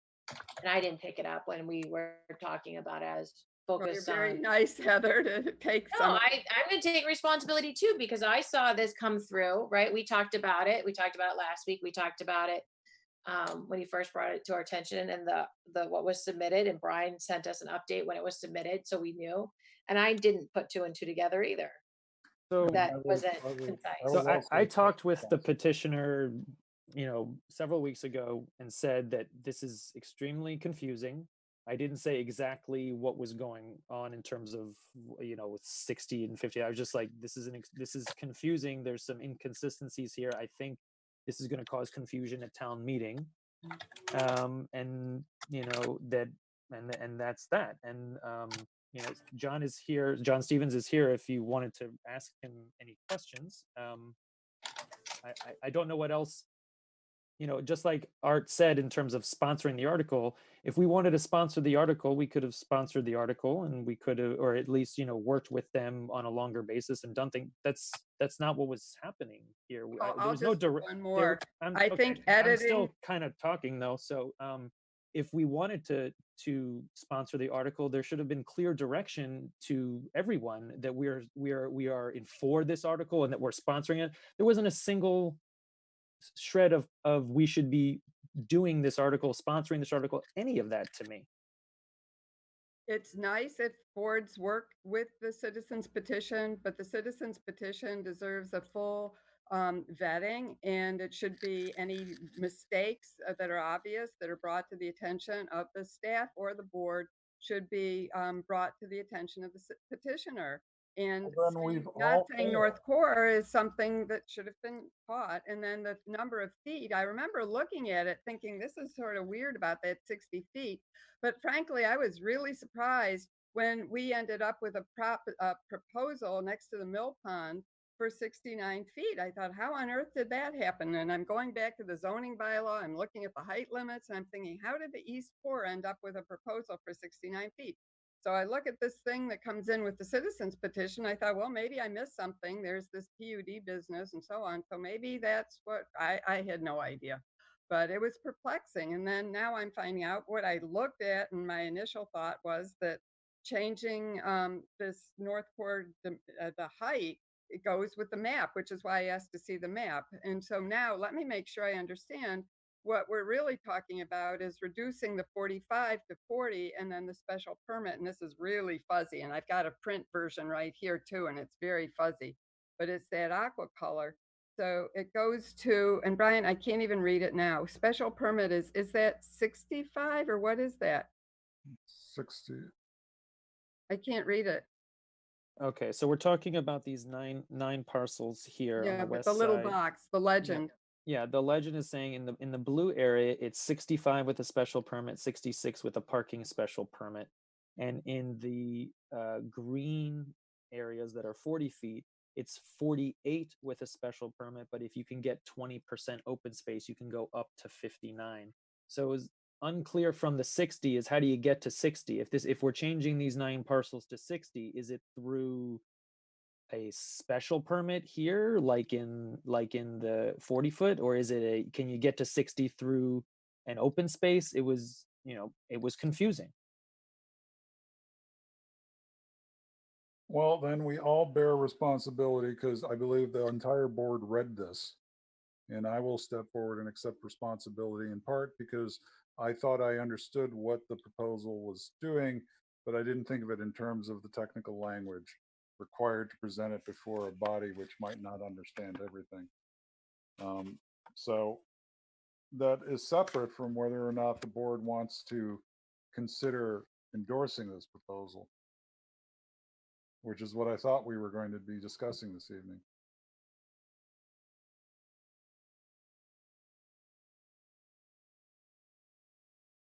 And I didn't pick it up when we were talking about as Well, you're focused very on. nice, Heather, to take No, some. I'm going to take responsibility too, because I saw this come through, right? We talked about it. We talked about it last week. We talked about it when he first brought it to our attention, and the what was submitted, and Brian sent us an update when it was submitted, so we knew. And I didn't put two and two together either. So That I was- wasn't I was- concise. I was So I also talked with the surprised. petitioner, several weeks ago and said that this is extremely confusing. I didn't say exactly what was going on in terms of, with 60 and 50. I was just like, this is confusing. There's some inconsistencies here. I think this is going to cause confusion at town meeting. And that's that. And John is here. John Stevens is here if you wanted to ask him any questions. I don't know what else, just like Art said, in terms of sponsoring the article, if we wanted to sponsor the article, we could have sponsored the article, and we could have, or at least, worked with them on a longer basis and done things. That's not what was happening here. There I'll was no just direct. one more. I okay, think I'm editing. still kind of talking though. So if we wanted to sponsor the article, there should have been clear direction to everyone that we are in for this article and that we're sponsoring it. There wasn't a single shred of we should be doing this article, sponsoring this article, any of that to me. It's nice if boards work with the citizens petition, but the citizens petition deserves a full vetting, and it should be any mistakes that are obvious that are brought to the attention of the staff or the board should be brought to the attention of the petitioner. And Well, then we've not all saying failed. North Core is something that should have been caught. And then the number of feet, I remember looking at it thinking this is sort of weird about that 60 feet. But frankly, I was really surprised when we ended up with a proposal next to the mill pond for 69 feet. I thought, how on earth did that happen? And I'm going back to the zoning bylaw. I'm looking at the height limits, and I'm thinking, how did the East Core end up with a proposal for 69 feet? So I look at this thing that comes in with the citizens petition. I thought, well, maybe I missed something. There's this PUD business and so on. So maybe that's what I had no idea. But it was perplexing. And then now I'm finding out what I looked at, and my initial thought was that changing this North Core, the height, it goes with the map, which is why I asked to see the map. And so now let me make sure I understand. What we're really talking about is reducing the 45 to 40 and then the special permit. And this is really fuzzy. And I've got a print version right here too, and it's very fuzzy, but it's that aqua color. So it goes to, and Brian, I can't even read it now. Special permit is that 65 or what is that? 60. I can't read it. Okay, so we're talking about these nine parcels here on Yeah, the but west the little side. box, the legend. Yeah, the legend is saying in the blue area, it's 65 with a special permit, 66 with a parking special permit. And in the green areas that are 40 feet, it's 48 with a special permit. But if you can get 20% open space, you can go up to 59. So it was unclear from the 60 is how do you get to 60? If we're changing these 9 parcels to 60, is it through a special permit here, like in the 40 foot, or is it can you get to 60 through an open space? It was confusing. Well, then we all bear responsibility because I believe the entire board read this. And I will step forward and accept responsibility in part because I thought I understood what the proposal was doing, but I didn't think of it in terms of the technical language required to present it before a body which might not understand everything. So that is separate from whether or not the board wants to consider endorsing this proposal, which is what I thought we were going to be discussing this evening.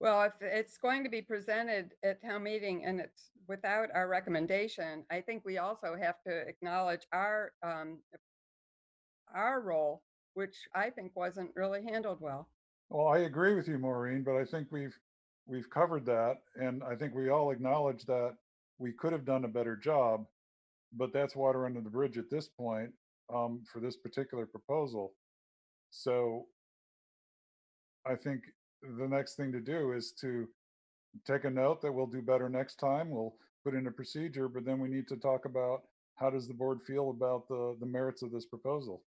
Well, if it's going to be presented at town meeting and it's without our recommendation, I think we also have to acknowledge our role, which I think wasn't really handled well. Well, I agree with you, Maureen, but I think we've covered that, and I think we all acknowledge that we could have done a better job, but that's water under the bridge at this point, for this particular proposal. So I think the next thing to do is to take a note that we'll do better next time. We'll put in a procedure, but then we need to talk about how does the board feel about the merits of this proposal?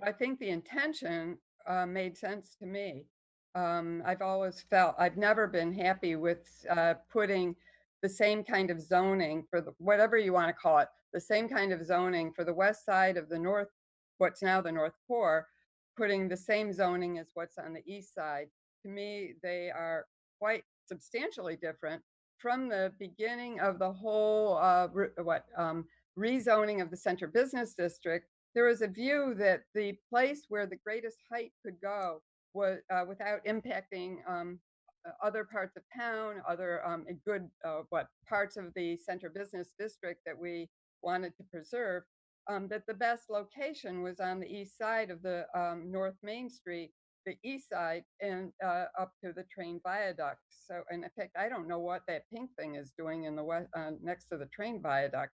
I think the intention made sense to me. I've never been happy with putting the same kind of zoning for whatever you want to call it, the same kind of zoning for the west side of the north, what's now the North Core, putting the same zoning as what's on the east side. To me, they are quite substantially different from the beginning of the whole rezoning of the Center Business District. There was a view that the place where the greatest height could go was without impacting other parts of town, other good parts of the Center Business District that we wanted to preserve. That the best location was on the east side of the North Main Street, the east side, and up to the train viaduct. So, and in fact, I don't know what that pink thing is doing in the west next to the train viaduct.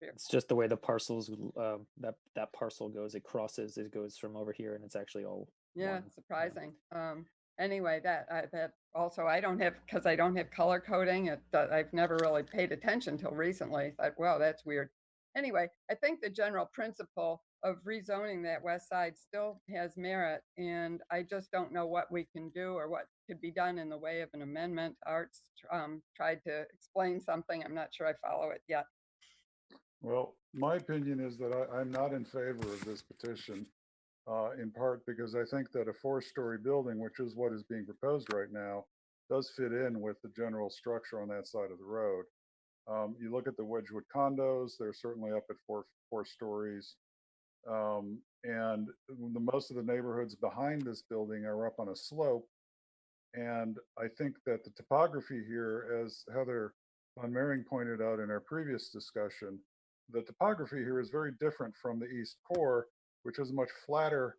It's just the way the parcels, that parcel goes. It crosses. It goes from over here, and it's actually all. Yeah, one. surprising. Anyway, that also I don't have, because I don't have color coding. I've never really paid attention till recently. Thought, wow, that's weird. Anyway, I think the general principle of rezoning that west side still has merit, and I just don't know what we can do or what could be done in the way of an amendment. Art's tried to explain something. I'm not sure I follow it yet. Well, my opinion is that I'm not in favor of this petition, in part because I think that a four-story building, which is what is being proposed right now, does fit in with the general structure on that side of the road. You look at the Wedgewood condos; they're certainly up at four stories, and most of the neighborhoods behind this building are up on a slope. And I think that the topography here, as Heather Von Mering pointed out in our previous discussion, the topography here is very different from the East Core, which is a much flatter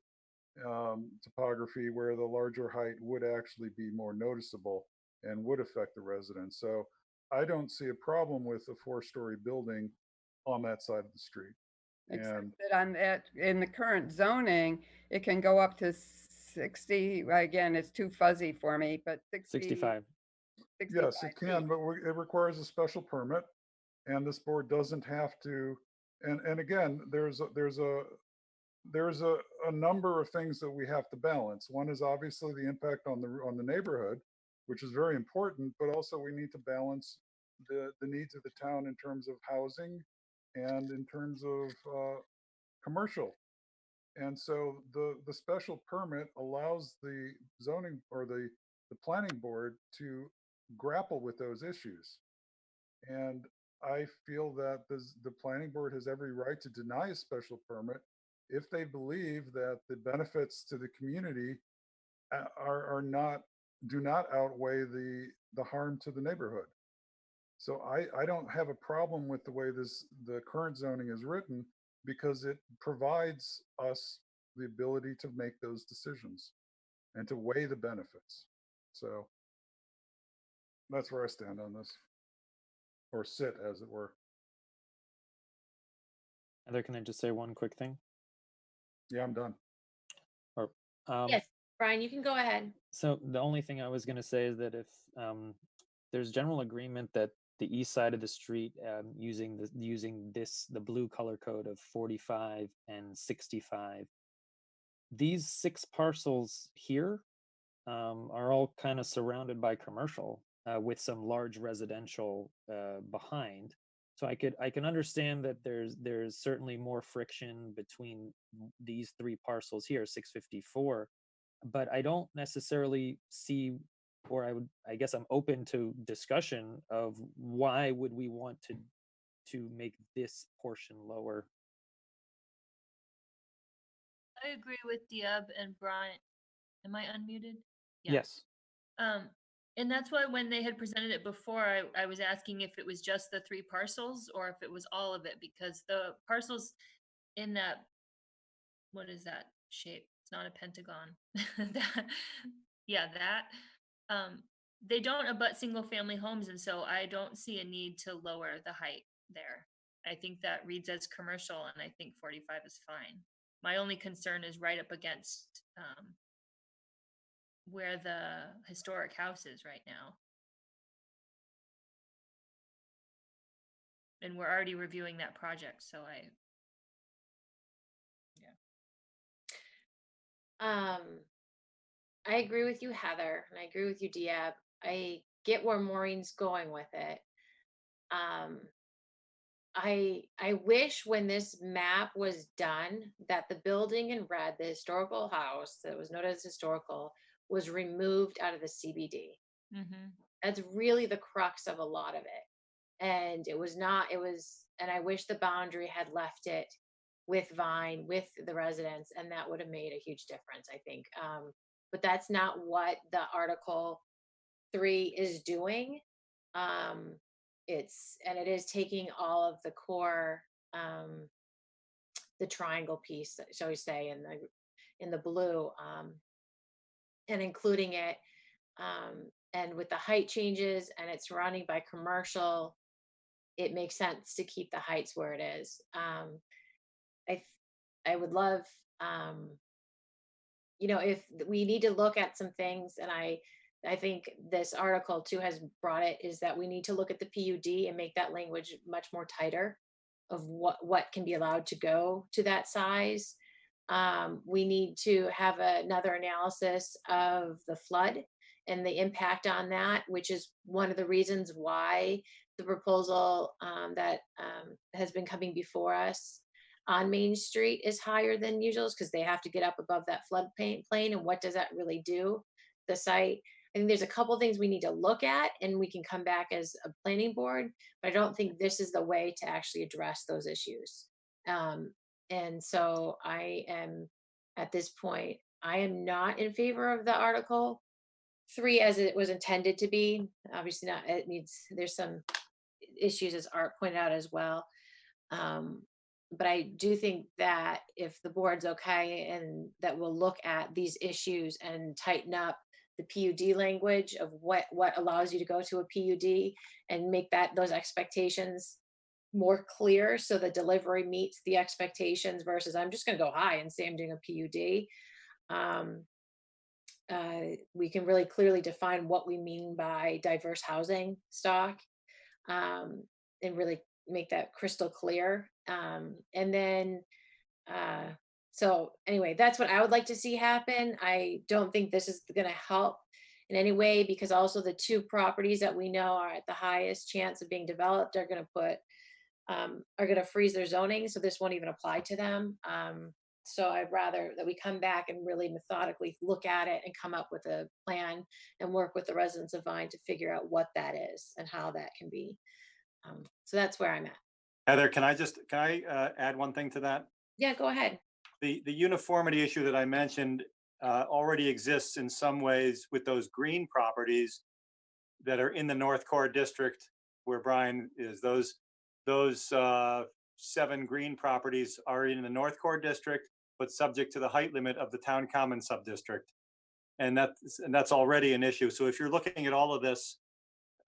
topography where the larger height would actually be more noticeable and would affect the residents. So I don't see a problem with a four-story building on that side of the street. Except And that in the current zoning, it can go up to 60. Again, it's too fuzzy for me, but 65. 65 yes, it can, feet. but it requires a special permit, and this board doesn't have to. And again, there's a number of things that we have to balance. One is obviously the impact on the neighborhood, which is very important, but also we need to balance the needs of the town in terms of housing and in terms of commercial. And so the special permit allows the zoning or the planning board to grapple with those issues. And I feel that the planning board has every right to deny a special permit if they believe that the benefits to the community do not outweigh the harm to the neighborhood. So I don't have a problem with the way the current zoning is written, because it provides us the ability to make those decisions and to weigh the benefits. So that's where I stand on this, or sit, as it were. Heather, can I just say one quick thing? Yeah, I'm done. Or Yes, Brian, you can go ahead. So the only thing I was going to say is that if there's general agreement that the east side of the street, using the blue color code of 45 and 65, these 6 parcels here are all kind of surrounded by commercial, with some large residential behind. So I can understand that there's certainly more friction between these 3 parcels here, 654, but I don't necessarily see, or I guess I'm open to discussion of why would we want to make this portion lower. I agree with Diab and Brian. Am I unmuted? Yeah. Yes. And that's why when they had presented it before, I was asking if it was just the 3 parcels or if it was all of it, because the parcels in that, what is that shape? It's not a pentagon. That, yeah, they don't abut single family homes. And so I don't see a need to lower the height there. I think that reads as commercial, and I think 45 is fine. My only concern is right up against where the historic house is right now. And we're already reviewing that project, so I agree with you, Heather, and I agree with you, Diab. I get where Maureen's going with it. I wish when this map was done that the building in red, the historical house that was noted as historical, was removed out of the CBD. That's really the crux of a lot of it. And it was not, and I wish the boundary had left it with Vine, with the residents, and that would have made a huge difference, I think. But that's not what the Article 3 is doing. It is taking all of the core, the triangle piece, shall we say, in the blue, and including it, and with the height changes and it's surrounding by commercial, it makes sense to keep the heights where it is. I would love, if we need to look at some things, and I think this article too has brought it, is that we need to look at the PUD and make that language much more tighter of what can be allowed to go to that size. We need to have another analysis of the flood and the impact on that, which is one of the reasons why the proposal that has been coming before us on Main Street is higher than usual, because they have to get up above that floodplain, and what does that really do? The site, I think there's a couple things we need to look at, and we can come back as a planning board, but I don't think this is the way to actually address those issues. And so I am, at this point, I am not in favor of the Article 3 as it was intended to be. Obviously not, there's some issues, as Art pointed out as well. But I do think that if the board's okay, and that we'll look at these issues and tighten up the PUD language of what allows you to go to a PUD, and make those expectations more clear, so the delivery meets the expectations, versus I'm just going to go high and say I'm doing a PUD. We can really clearly define what we mean by diverse housing stock, and really make that crystal clear. And then, so anyway, that's what I would like to see happen. I don't think this is going to help in any way, because also the 2 properties that we know are at the highest chance of being developed are going to freeze their zoning. So this won't even apply to them. So I'd rather that we come back and really methodically look at it and come up with a plan, and work with the residents of Vine to figure out what that is and how that can be. So that's where I'm at. Heather, can I add one thing to that? Yeah, go ahead. The uniformity issue that I mentioned already exists in some ways with those green properties that are in the North Core district where Brian is. Those 7 green properties are in the North Core district, but subject to the height limit of the Town Common subdistrict. And that's already an issue. So if you're looking at all of this,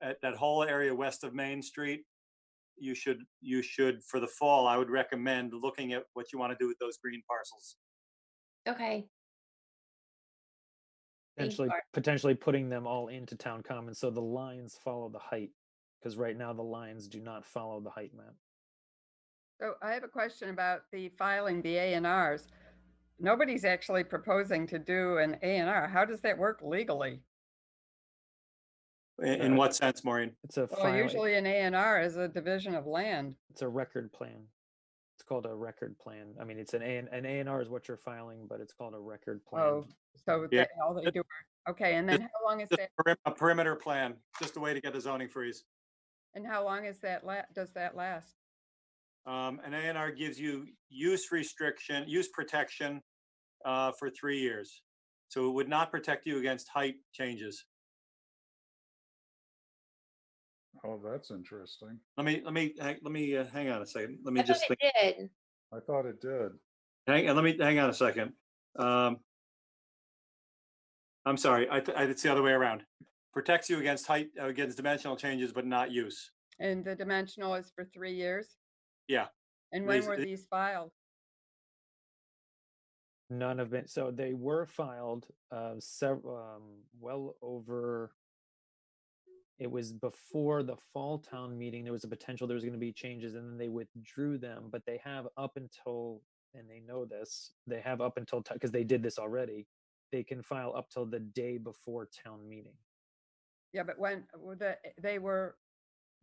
at that whole area west of Main Street, you should for the fall, I would recommend looking at what you want to do with those green parcels. Okay. Potentially putting them all into Town Common, so the lines follow the height, because right now the lines do not follow the height map. So I have a question about the filing the A&Rs. Nobody's actually proposing to do an A&R. How does that work legally? In what sense, Maureen? It's a Well, usually an A&R is a division of land. It's a record plan. It's called a record plan. I mean, it's an A&R is what you're filing, but it's called a record plan. Oh, so Yeah. all they do. Okay, and then how long is that? A perimeter plan, just a way to get a zoning freeze. And how long is that? Does that last? An A&R gives you use protection for 3 years. So it would not protect you against height changes. Oh, that's interesting. Let me hang on a second. Let me I thought just think. it did. I thought it did. Hang on a second. I'm sorry. It's the other way around. Protects you against against dimensional changes, but not use. And the dimensional is for 3 years? Yeah. And when were these filed? None of it. So they were filed several, well over. It was before the fall town meeting. There was a potential there was going to be changes, and then they withdrew them. But they have up until, and they know this, they have up until, because they did this already, they can file up till the day before town meeting. Yeah, but when they were.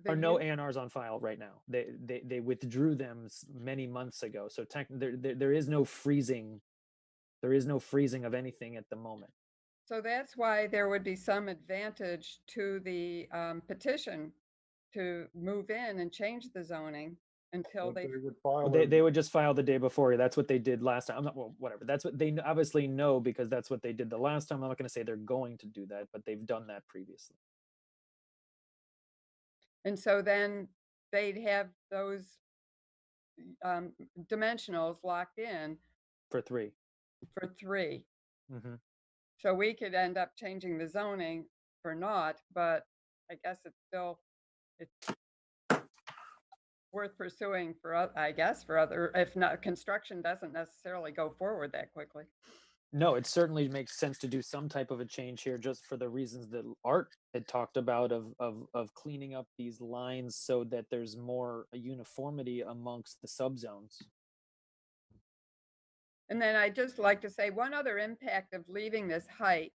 Or no A&Rs on file right now. They withdrew them many months ago. So there is no freezing. There is no freezing of anything at the moment. So that's why there would be some advantage to the petition to move in and change the zoning until But they. would file. They would just file the day before. That's what they did last time. I'm not, well, whatever. That's what they obviously know, because that's what they did the last time. I'm not going to say they're going to do that, but they've done that previously. And so then they'd have those dimensionals locked in For 3. for 3. Mm-hmm. So we could end up changing the zoning for naught, but I guess it's worth pursuing for, I guess, for other, if not, construction doesn't necessarily go forward that quickly. No, it certainly makes sense to do some type of a change here, just for the reasons that Art had talked about of cleaning up these lines so that there's more uniformity amongst the subzones. And then I'd just like to say one other impact of leaving this height,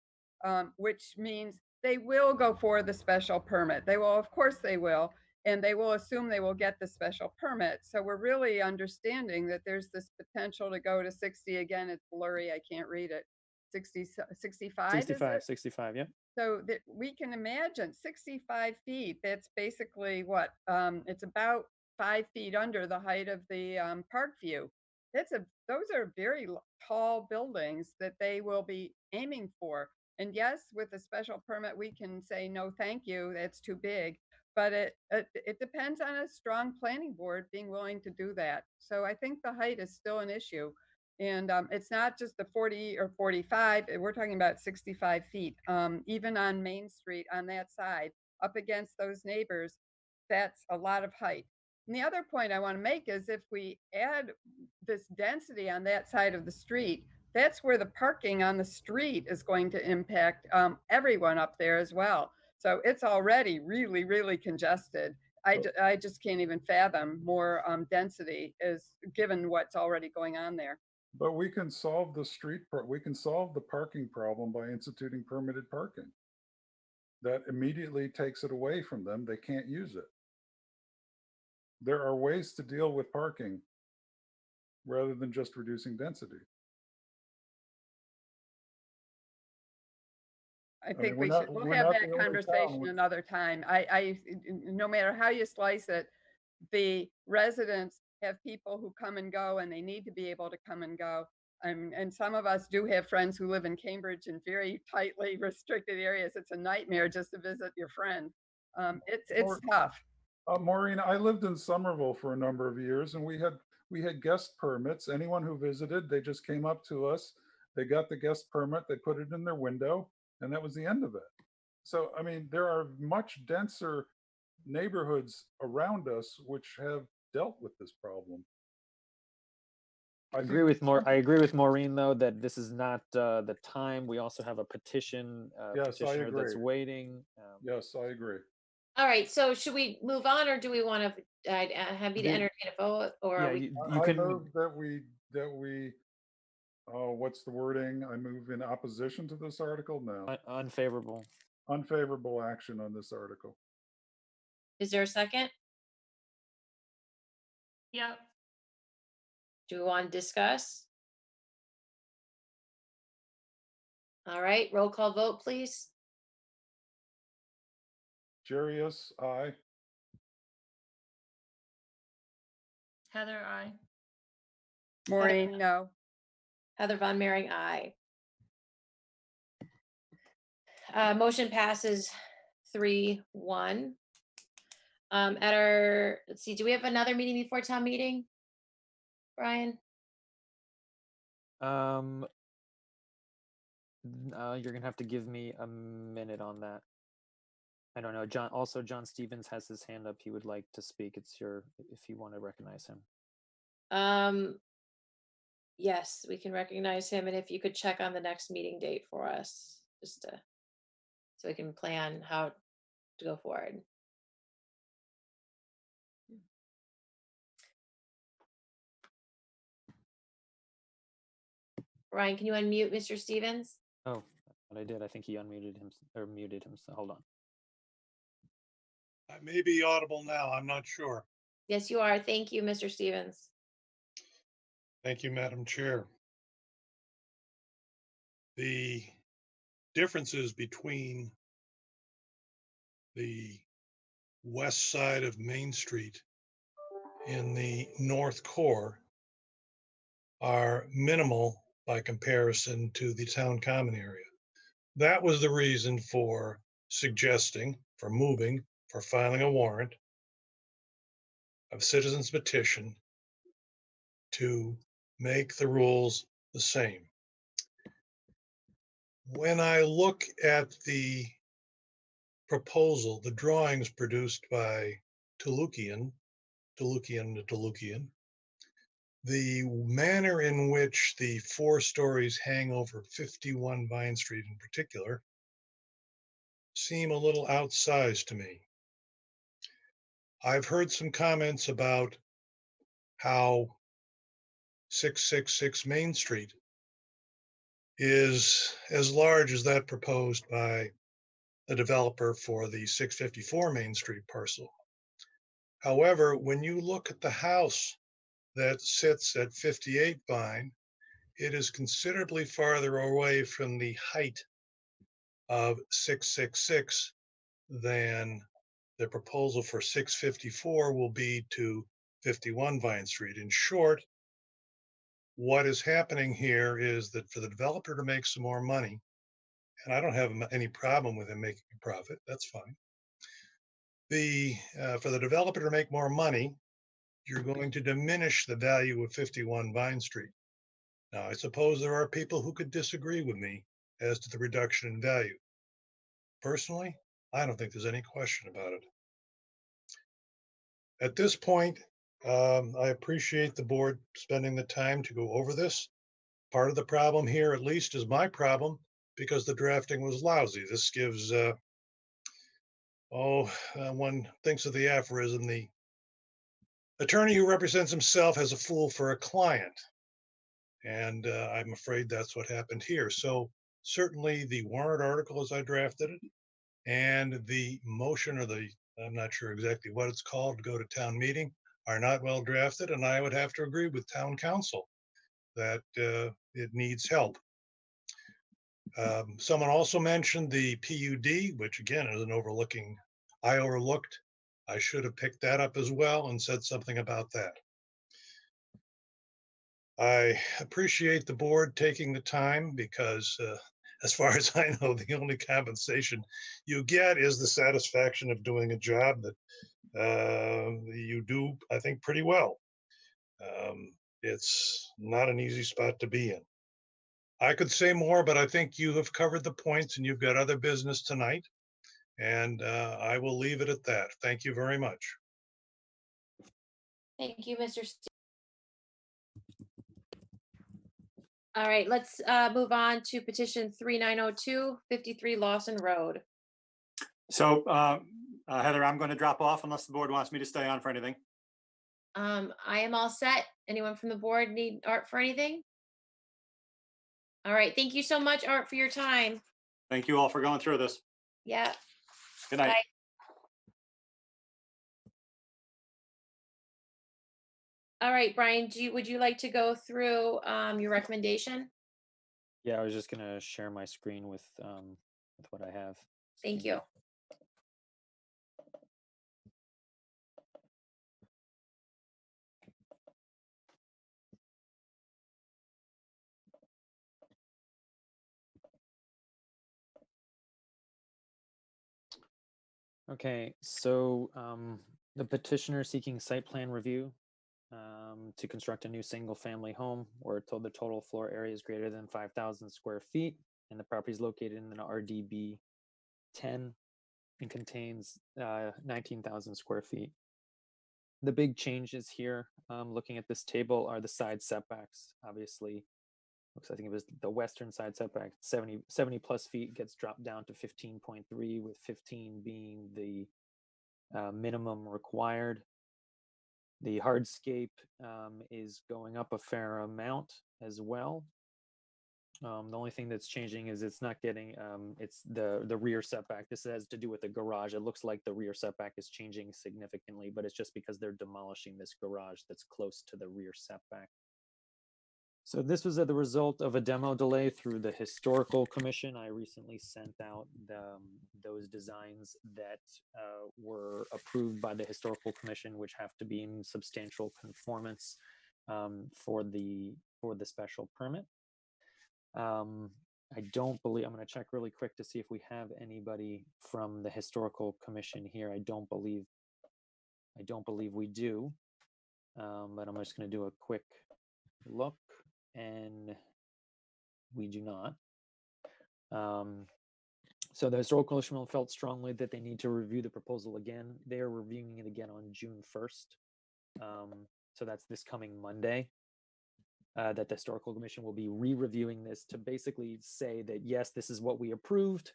which means they will go for the special permit. They will, of course they will, and they will assume they will get the special permit. So we're really understanding that there's this potential to go to 60. Again, it's blurry, I can't read it. 60, 65? 65, yeah. So that we can imagine 65 feet, that's basically what? It's about 5 feet under the height of the park view. Those are very tall buildings that they will be aiming for. And yes, with a special permit, we can say, no, thank you, that's too big. But it depends on a strong planning board being willing to do that. So I think the height is still an issue. And it's not just the 40 or 45, we're talking about 65 feet. Even on Main Street on that side, up against those neighbors, that's a lot of height. And the other point I want to make is if we add this density on that side of the street, that's where the parking on the street is going to impact everyone up there as well. So it's already really, really congested. I just can't even fathom more density is given what's already going on there. But we can solve we can solve the parking problem by instituting permitted parking. That immediately takes it away from them. They can't use it. There are ways to deal with parking rather than just reducing density. I think we'll have that conversation another time. No matter how you slice it, the residents have people who come and go, and they need to be able to come and go. And some of us do have friends who live in Cambridge in very tightly restricted areas. It's a nightmare just to visit your friend. It's tough. Maureen, I lived in Somerville for a number of years, and we had guest permits. Anyone who visited, they just came up to us. They got the guest permit. They put it in their window, and that was the end of it. So, I mean, there are much denser neighborhoods around us which have dealt with this problem. I agree with Maureen, though, that this is not the time. We also have a petitioner that's waiting. Yes, I agree. All right, so should we move on, or do we want to have you to entertain a vote, or yeah, are we? I move that we what's the wording? I move in opposition to this article? No. Unfavorable. Unfavorable action on this article. Is there a second? Yeah. Do we want to discuss? All right, roll call vote, please. Jarius, aye. Heather, aye. Maureen, no. Heather Von Mering, aye. Motion passes 3-1. At our, let's see, do we have another meeting before town meeting? Brian? You're gonna have to give me a minute on that. I don't know. John Stevens has his hand up. He would like to speak. It's if you want to recognize him. Yes, we can recognize him, and if you could check on the next meeting date for us, just to, so we can plan how to go forward. Ryan, can you unmute Mr. Stevens? Oh, what I did. I think he unmuted him or muted him. So hold on. I may be audible now. I'm not sure. Yes, you are. Thank you, Mr. Stevens. Thank you, Madam Chair. The differences between the west side of Main Street in the North Core are minimal by comparison to the town common area. That was the reason for suggesting, for moving, for filing a warrant of citizens petition to make the rules the same. When I look at the proposal, the drawings produced by Tolukian, the manner in which the 4 stories hang over 51 Vine Street in particular seem a little outsized to me. I've heard some comments about how 666 Main Street is as large as that proposed by the developer for the 654 Main Street parcel. However, when you look at the house that sits at 58 Vine, it is considerably farther away from the height of 666 than the proposal for 654 will be to 51 Vine Street. In short, what is happening here is that for the developer to make some more money, and I don't have any problem with him making a profit, that's fine. For the developer to make more money, you're going to diminish the value of 51 Vine Street. Now, I suppose there are people who could disagree with me as to the reduction in value. Personally, I don't think there's any question about it. At this point, I appreciate the board spending the time to go over this. Part of the problem here, at least, is my problem because the drafting was lousy. This gives, one thinks of the aphorism, the attorney who represents himself has a fool for a client. And I'm afraid that's what happened here. So certainly the warrant article as I drafted it and the motion or I'm not sure exactly what it's called, to go to town meeting are not well drafted. And I would have to agree with town council that it needs help. Someone also mentioned the PUD, which again is I overlooked. I should have picked that up as well and said something about that. I appreciate the board taking the time because as far as I know, the only compensation you get is the satisfaction of doing a job that you do, I think, pretty well. It's not an easy spot to be in. I could say more, but I think you have covered the points and you've got other business tonight. And I will leave it at that. Thank you very much. Thank you, Mr. All right, let's move on to petition 3902, 53 Lawson Road. So Heather, I'm going to drop off unless the board wants me to stay on for anything. I am all set. Anyone from the board need Art for anything? All right, thank you so much, Art, for your time. Thank you all for going through this. Yeah. Good night. Bye. All right, Brian, would you like to go through your recommendation? Yeah, I was just gonna share my screen with what I have. Thank you. Okay, so the petitioner seeking site plan review to construct a new single-family home, where told the total floor area is greater than 5,000 square feet, and the property is located in an RDB 10 and contains 19,000 square feet. The big changes here, looking at this table, are the side setbacks. Obviously, looks, I think it was the western side setback, 70 plus feet gets dropped down to 15.3, with 15 being the minimum required. The hardscape is going up a fair amount as well. The only thing that's changing is it's not getting, it's the rear setback. This has to do with the garage. It looks like the rear setback is changing significantly, but it's just because they're demolishing this garage that's close to the rear setback. So this was the result of a demo delay through the Historical Commission. I recently sent out those designs that were approved by the Historical Commission, which have to be in substantial conformance for the special permit. I don't believe, I'm going to check really quick to see if we have anybody from the Historical Commission here. I don't believe we do, but I'm just going to do a quick look, and we do not. So the Historical Commission felt strongly that they need to review the proposal again. They are reviewing it again on June 1st. So that's this coming Monday. That the Historical Commission will be re-reviewing this to basically say that yes, this is what we approved,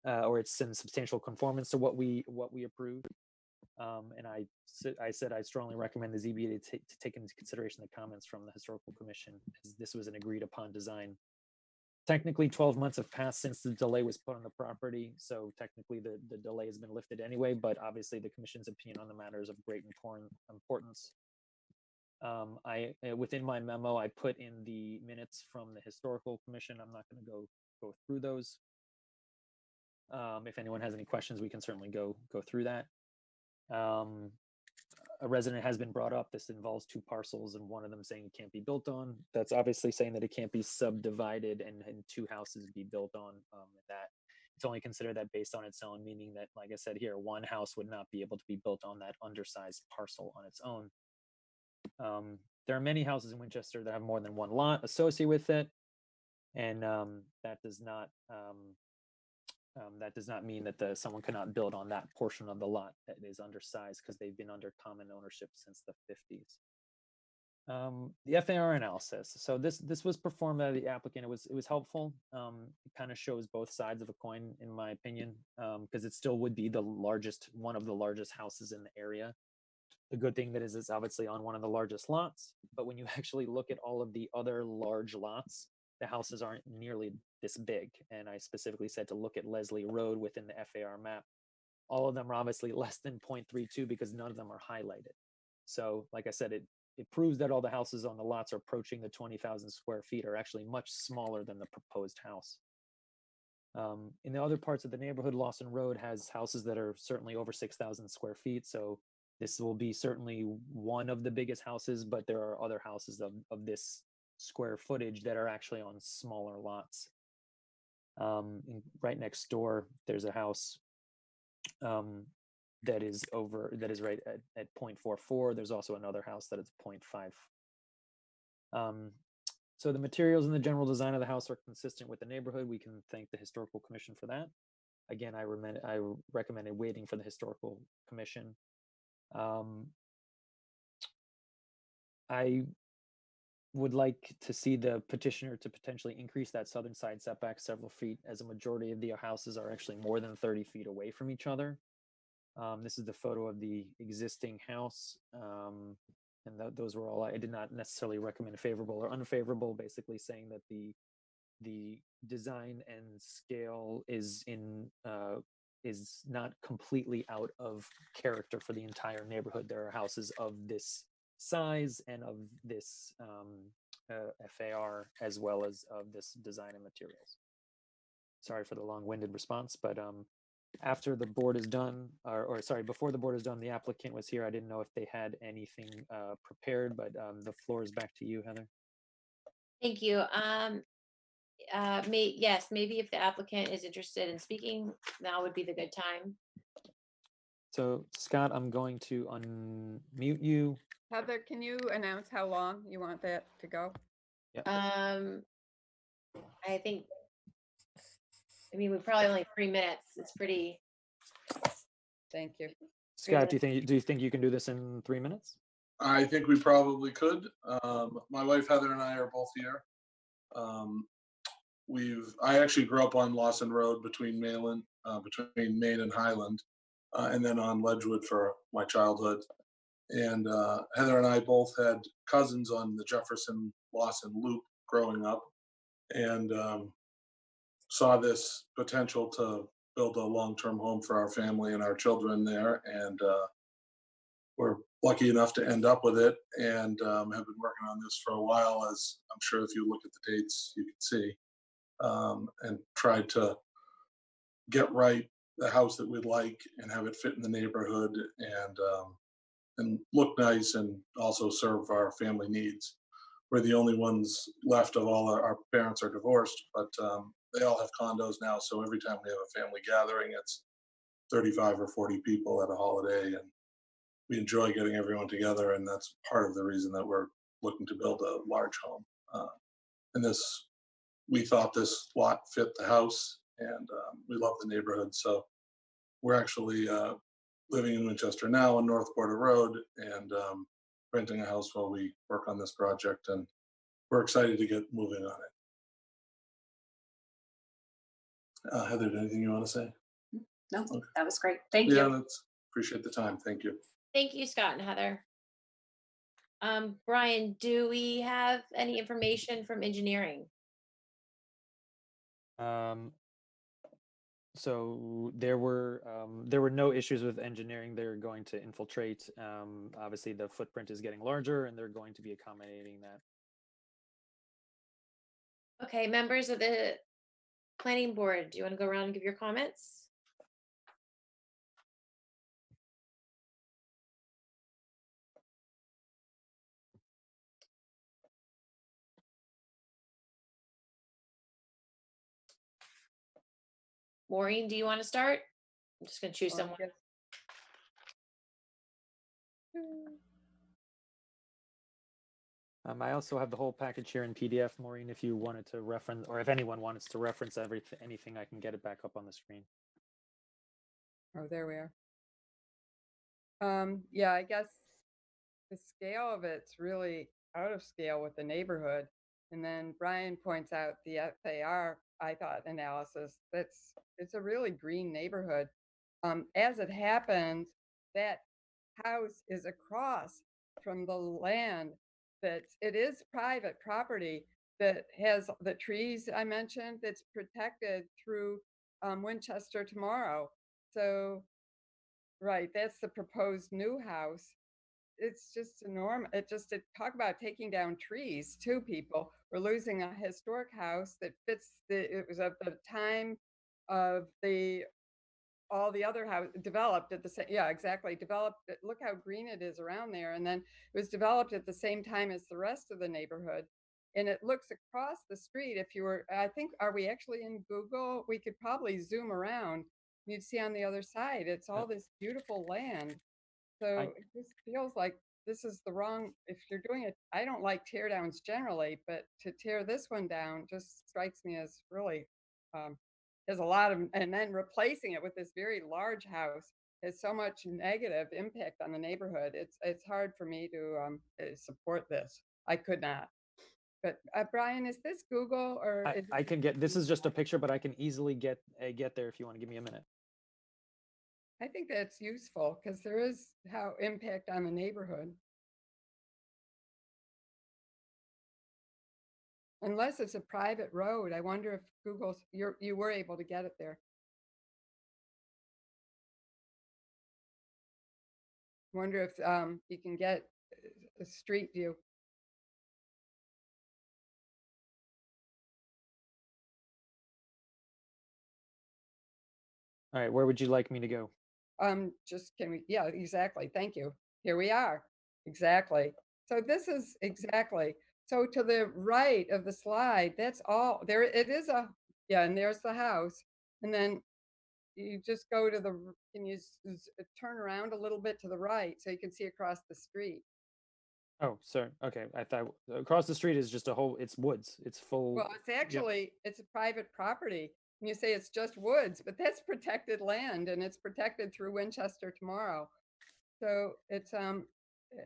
or it's in substantial conformance to what we approved. And I said I strongly recommend the ZBA to take into consideration the comments from the Historical Commission, as this was an agreed upon design. Technically, 12 months have passed since the delay was put on the property, so technically the delay has been lifted anyway, but obviously the Commission's opinion on the matter is of great importance. Within my memo, I put in the minutes from the Historical Commission. I'm not going to go through those. If anyone has any questions, we can certainly go through that. A resident has been brought up. This involves two parcels, and one of them saying it can't be built on. That's obviously saying that it can't be subdivided and two houses be built on. That it's only considered that based on its own, meaning that, like I said here, one house would not be able to be built on that undersized parcel on its own. There are many houses in Winchester that have more than one lot associated with it, and that does not mean that someone cannot build on that portion of the lot that is undersized, because they've been under common ownership since the 50s. The FAR analysis. So this was performed by the applicant. It was helpful. It kind of shows both sides of a coin, in my opinion, because it still would be one of the largest houses in the area. The good thing that is it's obviously on one of the largest lots, but when you actually look at all of the other large lots, the houses aren't nearly this big. And I specifically said to look at Leslie Road within the FAR map. All of them are obviously less than 0.32 because none of them are highlighted. So like I said, it proves that all the houses on the lots are approaching the 20,000 square feet, are actually much smaller than the proposed house. In the other parts of the neighborhood, Lawson Road has houses that are certainly over 6,000 square feet. So this will be certainly one of the biggest houses, but there are other houses of this square footage that are actually on smaller lots. Right next door, there's a house that is right at 0.44. There's also another house that is 0.5. So the materials and the general design of the house are consistent with the neighborhood. We can thank the Historical Commission for that. Again, I recommended waiting for the Historical Commission. I would like to see the petitioner to potentially increase that southern side setback several feet, as a majority of the houses are actually more than 30 feet away from each other. This is the photo of the existing house, and those were all. I did not necessarily recommend favorable or unfavorable, basically saying that the design and scale is not completely out of character for the entire neighborhood. There are houses of this size and of this FAR, as well as of this design and materials. Sorry for the long-winded response, but after the board is done, or sorry, before the board is done, the applicant was here. I didn't know if they had anything prepared, but the floor is back to you, Heather. Thank you. Yes, maybe if the applicant is interested in speaking, now would be the good time. So Scott, I'm going to unmute you. Heather, can you announce how long you want that to go? I think, I mean, we probably only 3 minutes. It's pretty. Thank you. Scott, do you think you can do this in 3 minutes? I think we probably could. My wife Heather and I are both here. I actually grew up on Lawson Road between Main and Highland, and then on Ledgewood for my childhood. And Heather and I both had cousins on the Jefferson Lawson Loop growing up, and saw this potential to build a long-term home for our family and our children there. And we're lucky enough to end up with it, and have been working on this for a while, as I'm sure if you look at the dates, you can see, and tried to get right the house that we'd like and have it fit in the neighborhood and look nice and also serve our family needs. We're the only ones left of all our parents are divorced, but they all have condos now. So every time we have a family gathering, it's 35 or 40 people at a holiday, and we enjoy getting everyone together. And that's part of the reason that we're looking to build a large home. And we thought this lot fit the house, and we love the neighborhood. So we're actually living in Winchester now on North Border Road, and renting a house while we work on this project. And we're excited to get moving on it. Heather, anything you want to say? No, Okay. that was great. Thank Yeah, you. appreciate the time. Thank you. Thank you, Scott and Heather. Brian, do we have any information from engineering? So there were no issues with engineering. They're going to infiltrate. Obviously, the footprint is getting larger, and they're going to be accommodating that. Okay, members of the planning board, do you want to go around and give your comments? Maureen, do you want to start? I'm just going to choose someone. Yes. I also have the whole package here in PDF, Maureen, if you wanted to reference, or if anyone wants to reference anything, I can get it back up on the screen. Oh, there we are. Yeah, I guess the scale of it's really out of scale with the neighborhood. And then Brian points out the FAR, I thought, analysis. It's a really green neighborhood. As it happens, that house is across from the land that it is private property that has the trees I mentioned that's protected through Winchester Tomorrow. So, right, that's the proposed new house. It's just enormous. Talk about taking down trees too, people. We're losing a historic house that fits it was at the time of all the other house developed at the same, yeah, exactly. Developed, look how green it is around there. And then it was developed at the same time as the rest of the neighborhood. And it looks across the street. If you were, I think, are we actually in Google? We could probably zoom around. You'd see on the other side, it's all this beautiful land. So it just feels like this is the wrong, if you're doing it, I don't like tear downs generally, but to tear this one down just strikes me as really, there's a lot of, and then replacing it with this very large house has so much negative impact on the neighborhood. It's hard for me to support this. I could not. But Brian, is this Google or? I can get, this is just a picture, but I can easily get there if you want to give me a minute. I think that's useful because there is how impact on the neighborhood. Unless it's a private road, I wonder if Google's, you were able to get it there. Wonder if you can get a street view. All right, where would you like me to go? Just can we, yeah, exactly. Thank you. Here we are. Exactly. So this is exactly. So to the right of the slide, that's all there. It is yeah, and there's the house. And then you just go to the, can you turn around a little bit to the right so you can see across the street? Oh, sorry. Okay, I thought across the street is just a whole. It's woods. It's full. Well, it's Yep. actually, it's a private property. And you say it's just woods, but that's protected land and it's protected through Winchester Tomorrow. So it's,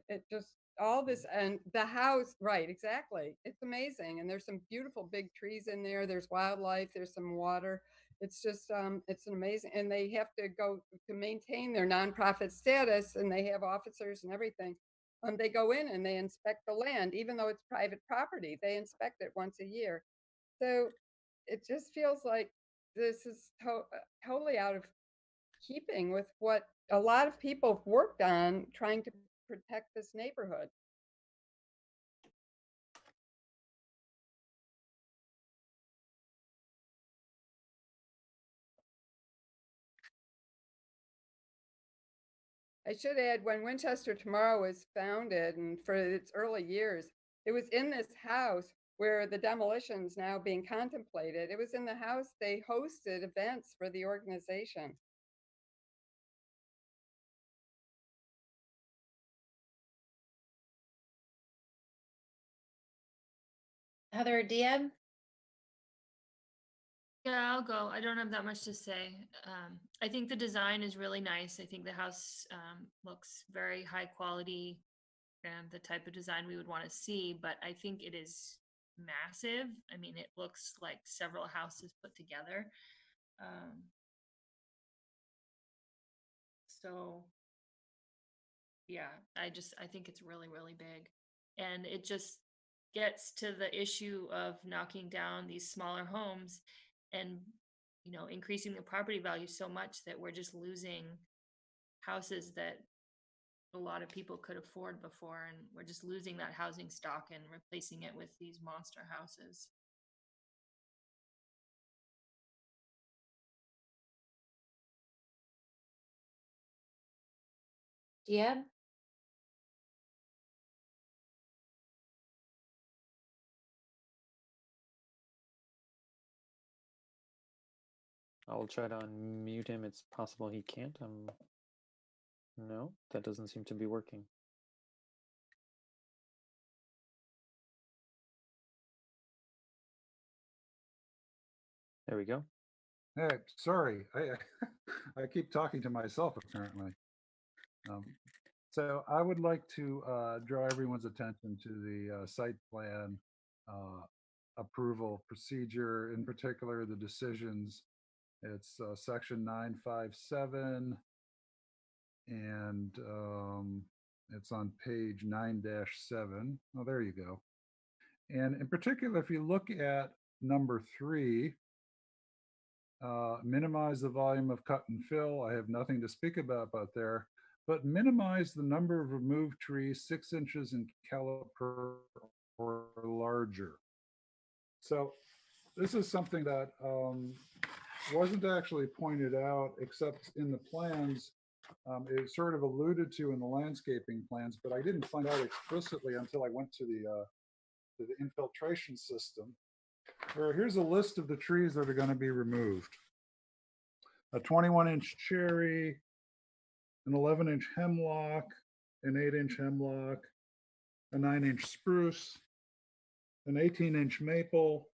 it just, all this, and the house, right, exactly. It's amazing. And there's some beautiful big trees in there. There's wildlife, there's some water. It's just, it's an amazing, and they have to go to maintain their nonprofit status, and they have officers and everything. They go in and they inspect the land, even though it's private property. They inspect it once a year. So it just feels like this is totally out of keeping with what a lot of people have worked on trying to protect this neighborhood. I should add, when Winchester Tomorrow was founded and for its early years, it was in this house where the demolition's now being contemplated. It was in the house they hosted events for the organization. Heather Diab? Yeah, I'll go. I don't have that much to say. I think the design is really nice. I think the house looks very high quality and the type of design we would want to see, but I think it is massive. I mean, it looks like several houses put together. So yeah, I think it's really, really big. And it just gets to the issue of knocking down these smaller homes and, increasing the property value so much that we're just losing houses that a lot of people could afford before. And we're just losing that housing stock and replacing it with these monster houses. Diab? I'll try to unmute him. It's possible he can't. No, that doesn't seem to be working. There we go. Hey, sorry, I keep talking to myself apparently. So I would like to draw everyone's attention to the site plan approval procedure, in particular the decisions. It's section 957, and it's on page 9-7. Oh, there you go. And in particular, if you look at number 3, minimize the volume of cut and fill. I have nothing to speak about there, but minimize the number of removed trees 6 inches in caliper or larger. So this is something that wasn't actually pointed out except in the plans. It sort of alluded to in the landscaping plans, but I didn't find out explicitly until I went to the infiltration system. Here's a list of the trees that are going to be removed. A 21-inch cherry, an 11-inch hemlock, an 8-inch hemlock, a 9-inch spruce, an 18-inch maple,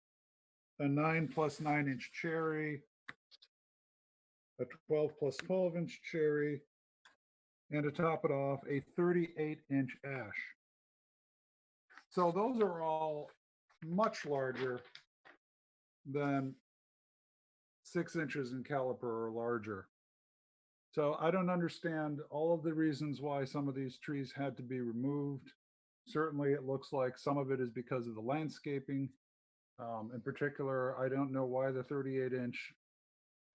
a 9 plus 9-inch cherry, a 12 plus 12-inch cherry, and to top it off, a 38-inch ash. So those are all much larger than 6 inches in caliper or larger. So I don't understand all of the reasons why some of these trees had to be removed. Certainly it looks like some of it is because of the landscaping. In particular, I don't know why the 38-inch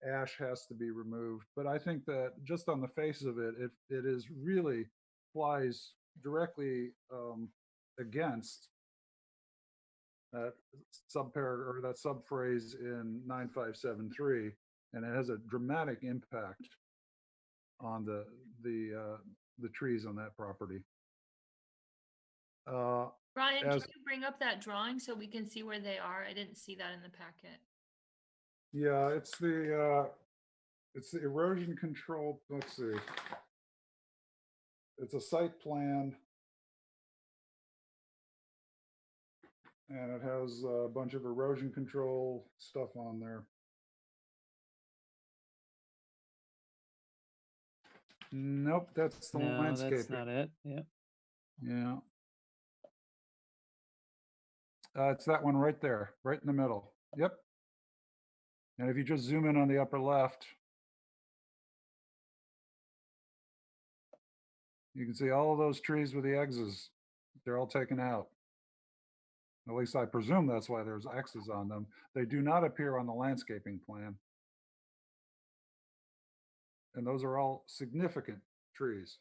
ash has to be removed, but I think that just on the face of it, it is really flies directly against that subparagraph or that subphrase in 9573, and it has a dramatic impact on the trees on that property. Brian, can you bring up that drawing so we can see where they are? I didn't see that in the packet. Yeah, it's the It's the erosion control, let's see. It's a site plan. And it has a bunch of erosion control stuff on there. Nope, that's the No, landscaping. that's not it. Yeah. Yeah. It's that one right there, right in the middle. Yep. And if you just zoom in on the upper left, you can see all of those trees with the X's. They're all taken out. At least I presume that's why there's X's on them. They do not appear on the landscaping plan. And those are all significant trees.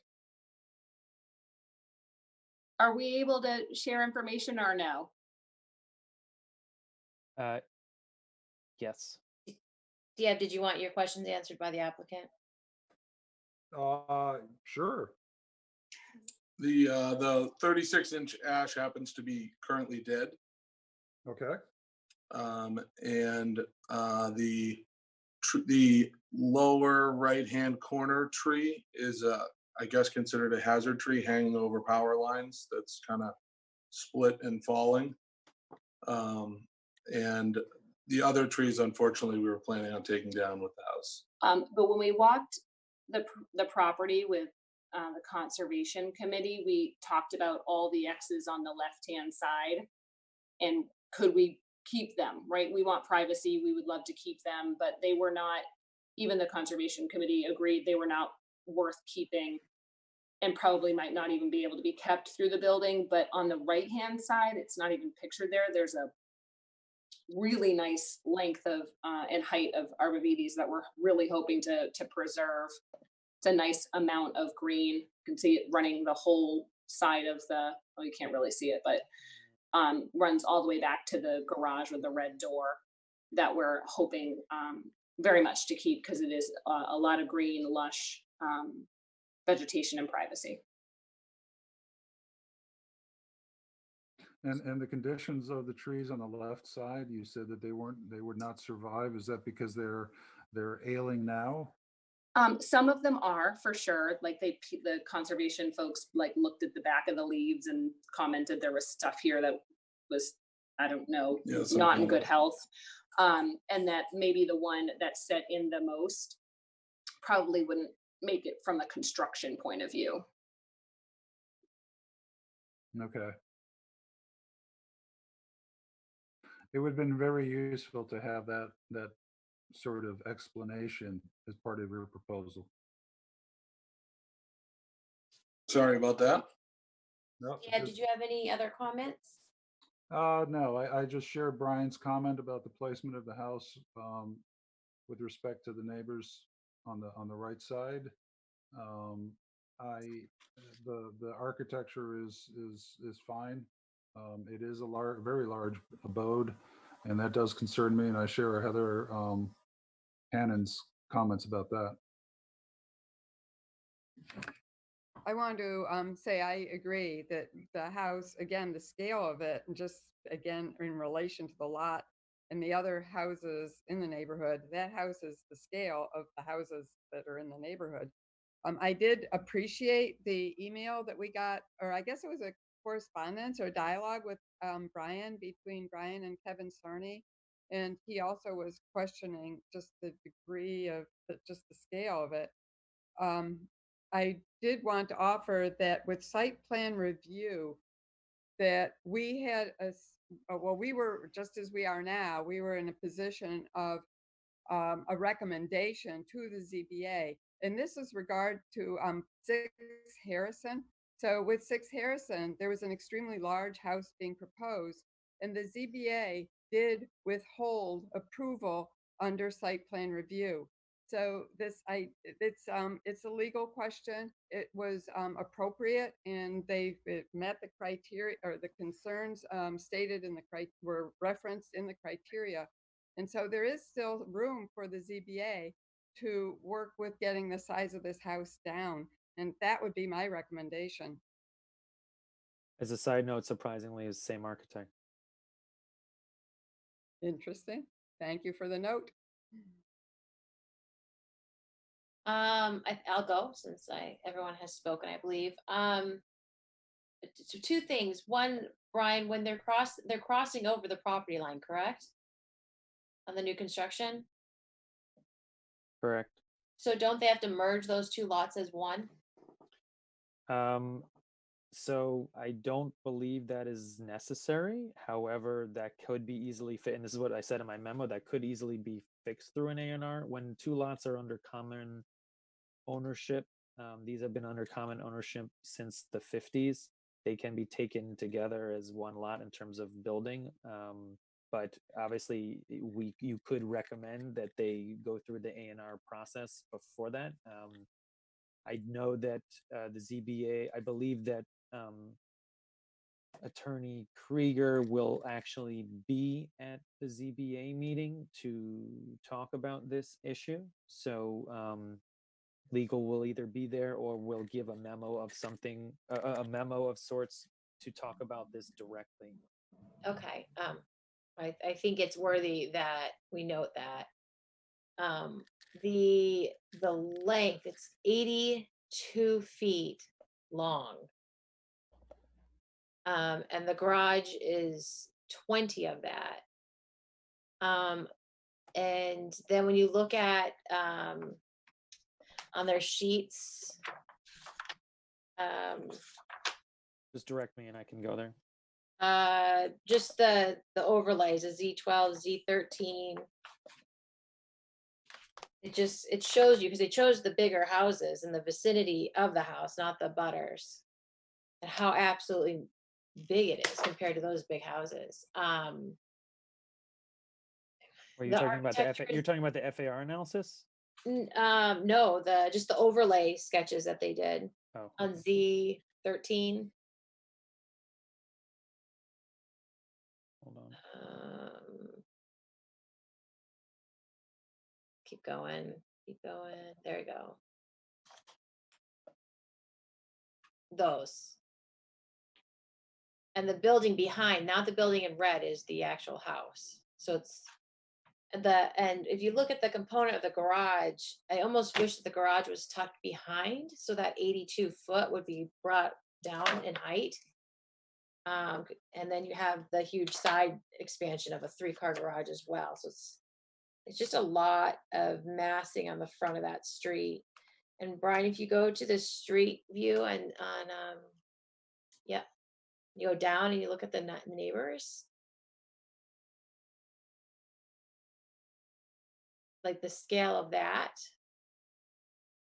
Are we able to share information or no? Yes. Deb, did you want your questions answered by the applicant? Sure. The 36-inch ash happens to be currently dead. Okay. And the lower right-hand corner tree is, I guess, considered a hazard tree hanging over power lines that's kind of split and falling. And the other trees, unfortunately, we were planning on taking down with the house. But when we walked the property with the conservation committee, we talked about all the X's on the left-hand side, and could we keep them, right? We want privacy, we would love to keep them, but they were not, even the conservation committee agreed they were not worth keeping and probably might not even be able to be kept through the building. But on the right-hand side, it's not even pictured there. There's a really nice length of and height of arborvitaes that we're really hoping to preserve. It's a nice amount of green. You can see it running the whole side of the, well, you can't really see it, but runs all the way back to the garage with the red door that we're hoping very much to keep, because it is a lot of green, lush vegetation and privacy. And the conditions of the trees on the left side, you said that they would not survive. Is that because they're ailing now? Some of them are, for sure. Like the conservation folks like looked at the back of the leaves and commented there was stuff here that was, I don't know, not in good health. And that maybe the one that set in the most probably wouldn't make it from a construction point of view. Okay. It would have been very useful to have that sort of explanation as part of your proposal. Sorry about that. No, Yeah, did you have any other comments? no, I just shared Brian's comment about the placement of the house with respect to the neighbors on the right side. The architecture is fine. It is a very large abode, and that does concern me, and I share Heather Hannon's comments about that. I want to say I agree that the house, again, the scale of it, and just again in relation to the lot and the other houses in the neighborhood, that house is the scale of the houses that are in the neighborhood. I did appreciate the email that we got, or I guess it was a correspondence or dialogue with Brian, between Brian and Kevin Sarney. And he also was questioning just the degree of just the scale of it. I did want to offer that with site plan review, that we had well, we were, just as we are now, we were in a position of a recommendation to the ZBA. And this is regard to 6 Harrison. So with 6 Harrison, there was an extremely large house being proposed, and the ZBA did withhold approval under site plan review. So it's a legal question. It was appropriate, and it met the criteria, or the concerns stated in were referenced in the criteria. And so there is still room for the ZBA to work with getting the size of this house down. And that would be my recommendation. As a side note, surprisingly, is the same architect. Interesting. Thank you for the note. I'll go since everyone has spoken, I believe. So two things. One, Brian, when they're crossing over the property line, correct? On the new construction. Correct. So don't they have to merge those two lots as one? So I don't believe that is necessary. However, that could be easily fit, and this is what I said in my memo, that could easily be fixed through an A&R. When two lots are under common ownership, these have been under common ownership since the 50s. They can be taken together as one lot in terms of building. But obviously, you could recommend that they go through the A&R process before that. I know that the ZBA, I believe that Attorney Krieger will actually be at the ZBA meeting to talk about this issue. So legal will either be there or will give a memo of something, a memo of sorts to talk about this directly. Okay. I think it's worthy that we note that. The length, it's 82 feet long. And the garage is 20 of that. And then when you look at on their sheets, Just direct me and I can go there. just the overlays, a Z12, Z13. It shows you, because they chose the bigger houses in the vicinity of the house, not the butters, and how absolutely big it is compared to those big houses. Are you The talking about architecture you're talking about the FAR analysis? No, just the overlay sketches that they did Oh, on okay. Z13. Hold on. Keep going. There you go. Those. And the building behind, not the building in red, is the actual house. So it's and if you look at the component of the garage, I almost wish that the garage was tucked behind so that 82 foot would be brought down in height. And then you have the huge side expansion of a 3-car garage as well. So it's just a lot of massing on the front of that street. And Brian, if you go to the street view and you go down and you look at the neighbors, like the scale of that.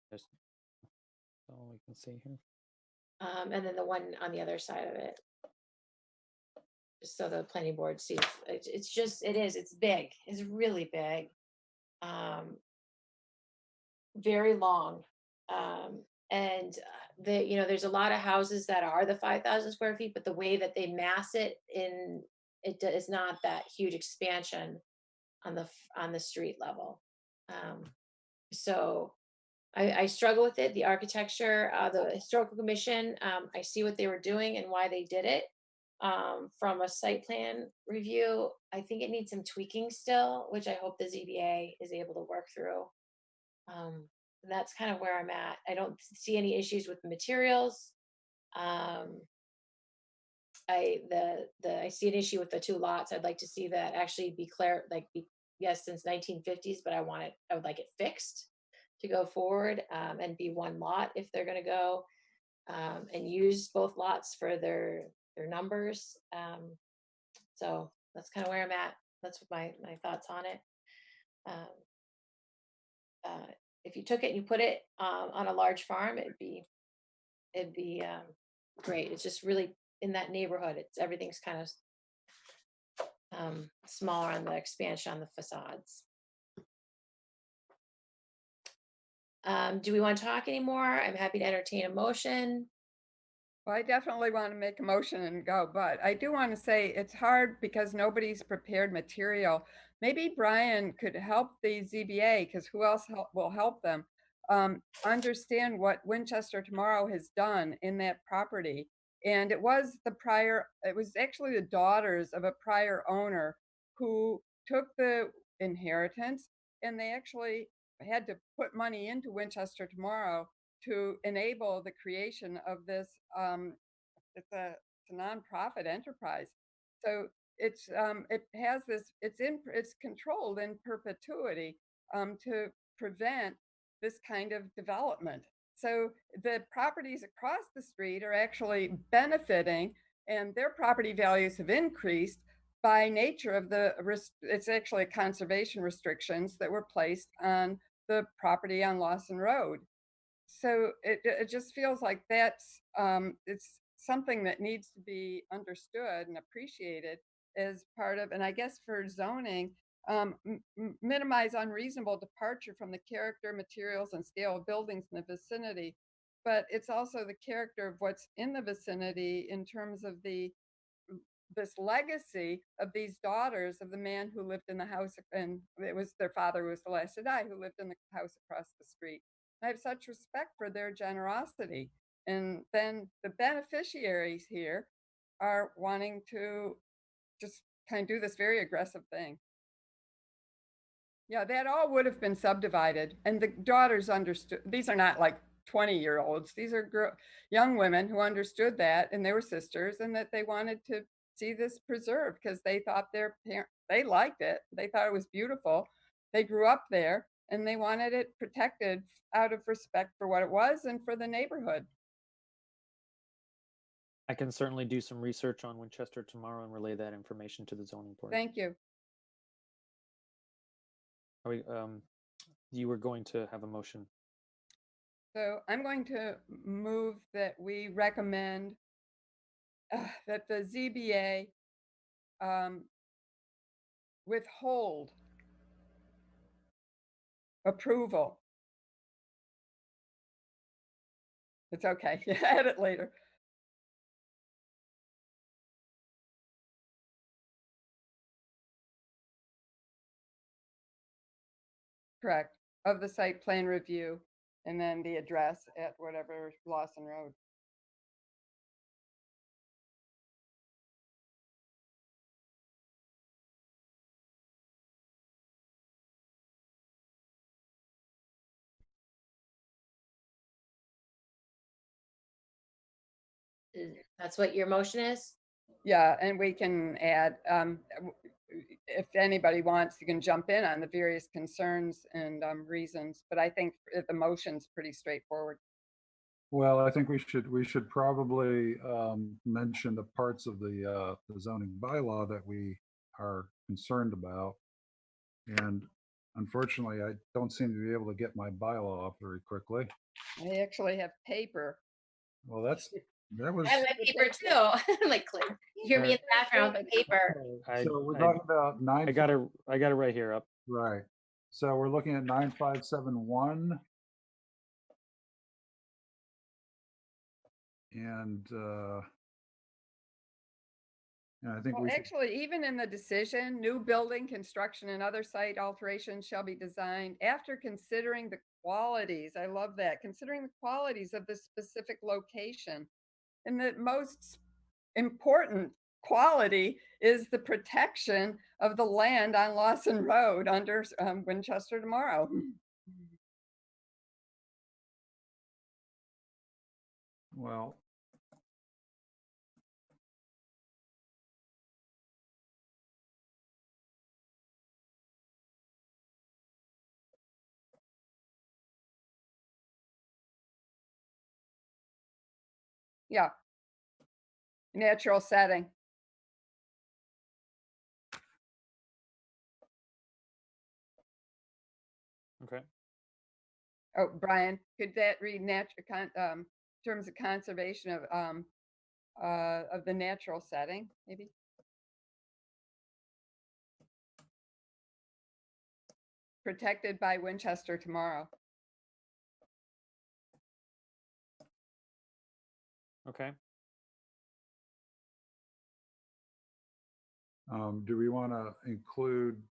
That's all we can see here. And then the one on the other side of it. Just so the planning board sees, it's big. It's really big. Very long. And there's a lot of houses that are the 5,000 square feet, but the way that they mass it is not that huge expansion on the street level. So I struggle with it. The architecture, the historical commission, I see what they were doing and why they did it. From a site plan review, I think it needs some tweaking still, which I hope the ZBA is able to work through. And that's kind of where I'm at. I don't see any issues with the materials. I see an issue with the 2 lots. I'd like to see that actually be clear, yes, since 1950s, but I would like it fixed to go forward, and be one lot if they're going to go, and use both lots for their numbers. So that's kind of where I'm at. That's my thoughts on it. If you took it and you put it on a large farm, it'd be great. It's just really in that neighborhood. Everything's kind of smaller on the expansion on the facades. Do we want to talk anymore? I'm happy to entertain a motion. Well, I definitely want to make a motion and go, but I do want to say it's hard because nobody's prepared material. Maybe Brian could help the ZBA, because who else will help them understand what Winchester Tomorrow has done in that property. And it was actually the daughters of a prior owner who took the inheritance, and they actually had to put money into Winchester Tomorrow to enable the creation of this. It's a nonprofit enterprise, so it has this. It's controlled in perpetuity to prevent this kind of development. So the properties across the street are actually benefiting, and their property values have increased by nature of it's actually conservation restrictions that were placed on the property on Lawson Road. So it just feels like it's something that needs to be understood and appreciated as part of, and I guess for zoning, minimize unreasonable departure from the character, materials, and scale of buildings in the vicinity. But it's also the character of what's in the vicinity in terms of this legacy of these daughters of the man who lived in the house, and it was their father who was the last to die, who lived in the house across the street. I have such respect for their generosity. And then the beneficiaries here are wanting to just kind of do this very aggressive thing. Yeah, that all would have been subdivided, and the daughters understood. These are not like 20-year-olds. These are young women who understood that, and they were sisters, and that they wanted to see this preserved because they thought they liked it. They thought it was beautiful. They grew up there, and they wanted it protected out of respect for what it was and for the neighborhood. I can certainly do some research on Winchester Tomorrow and relay that information to the zoning board. Thank you. Are we, you were going to have a motion. So I'm going to move that we recommend that the ZBA withhold approval. It's okay. Add it later. Correct. Of the site plan review, and then the address at whatever Lawson Road. That's what your motion is? Yeah, and we can add, if anybody wants, you can jump in on the various concerns and reasons, but I think the motion's pretty straightforward. Well, I think we should probably mention the parts of the zoning bylaw that we are concerned about. And unfortunately, I don't seem to be able to get my bylaw up very quickly. I actually have paper. Well, that was. I have my paper too. Like, Claire, you hear me in the background with my paper. So we're talking about I got it right here up. Right. So we're looking at 9571. And I think Well, actually, even in the decision, new building construction and other site alterations shall be designed after considering the qualities. I love that. Considering the qualities of the specific location. And the most important quality is the protection of the land on Lawson Road under Winchester Tomorrow. Well, Yeah. Natural setting. Okay. Oh, Brian, could that read terms of conservation of the natural setting, maybe? Protected by Winchester Tomorrow. Okay. do we want to include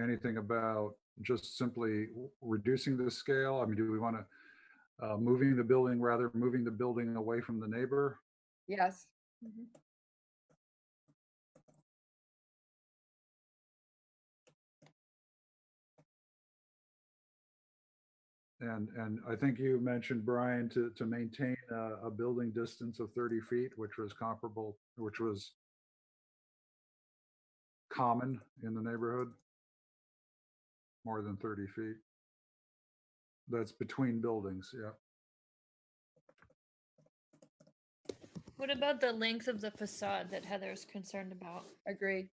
anything about just simply reducing the scale? I mean, do we want to moving the building away from the neighbor? Yes. Mm-hmm. And I think you mentioned, Brian, to maintain a building distance of 30 feet, which was comparable, which was common in the neighborhood. More than 30 feet. That's between buildings, yeah. What about the length of the facade that Heather's concerned about? Agree.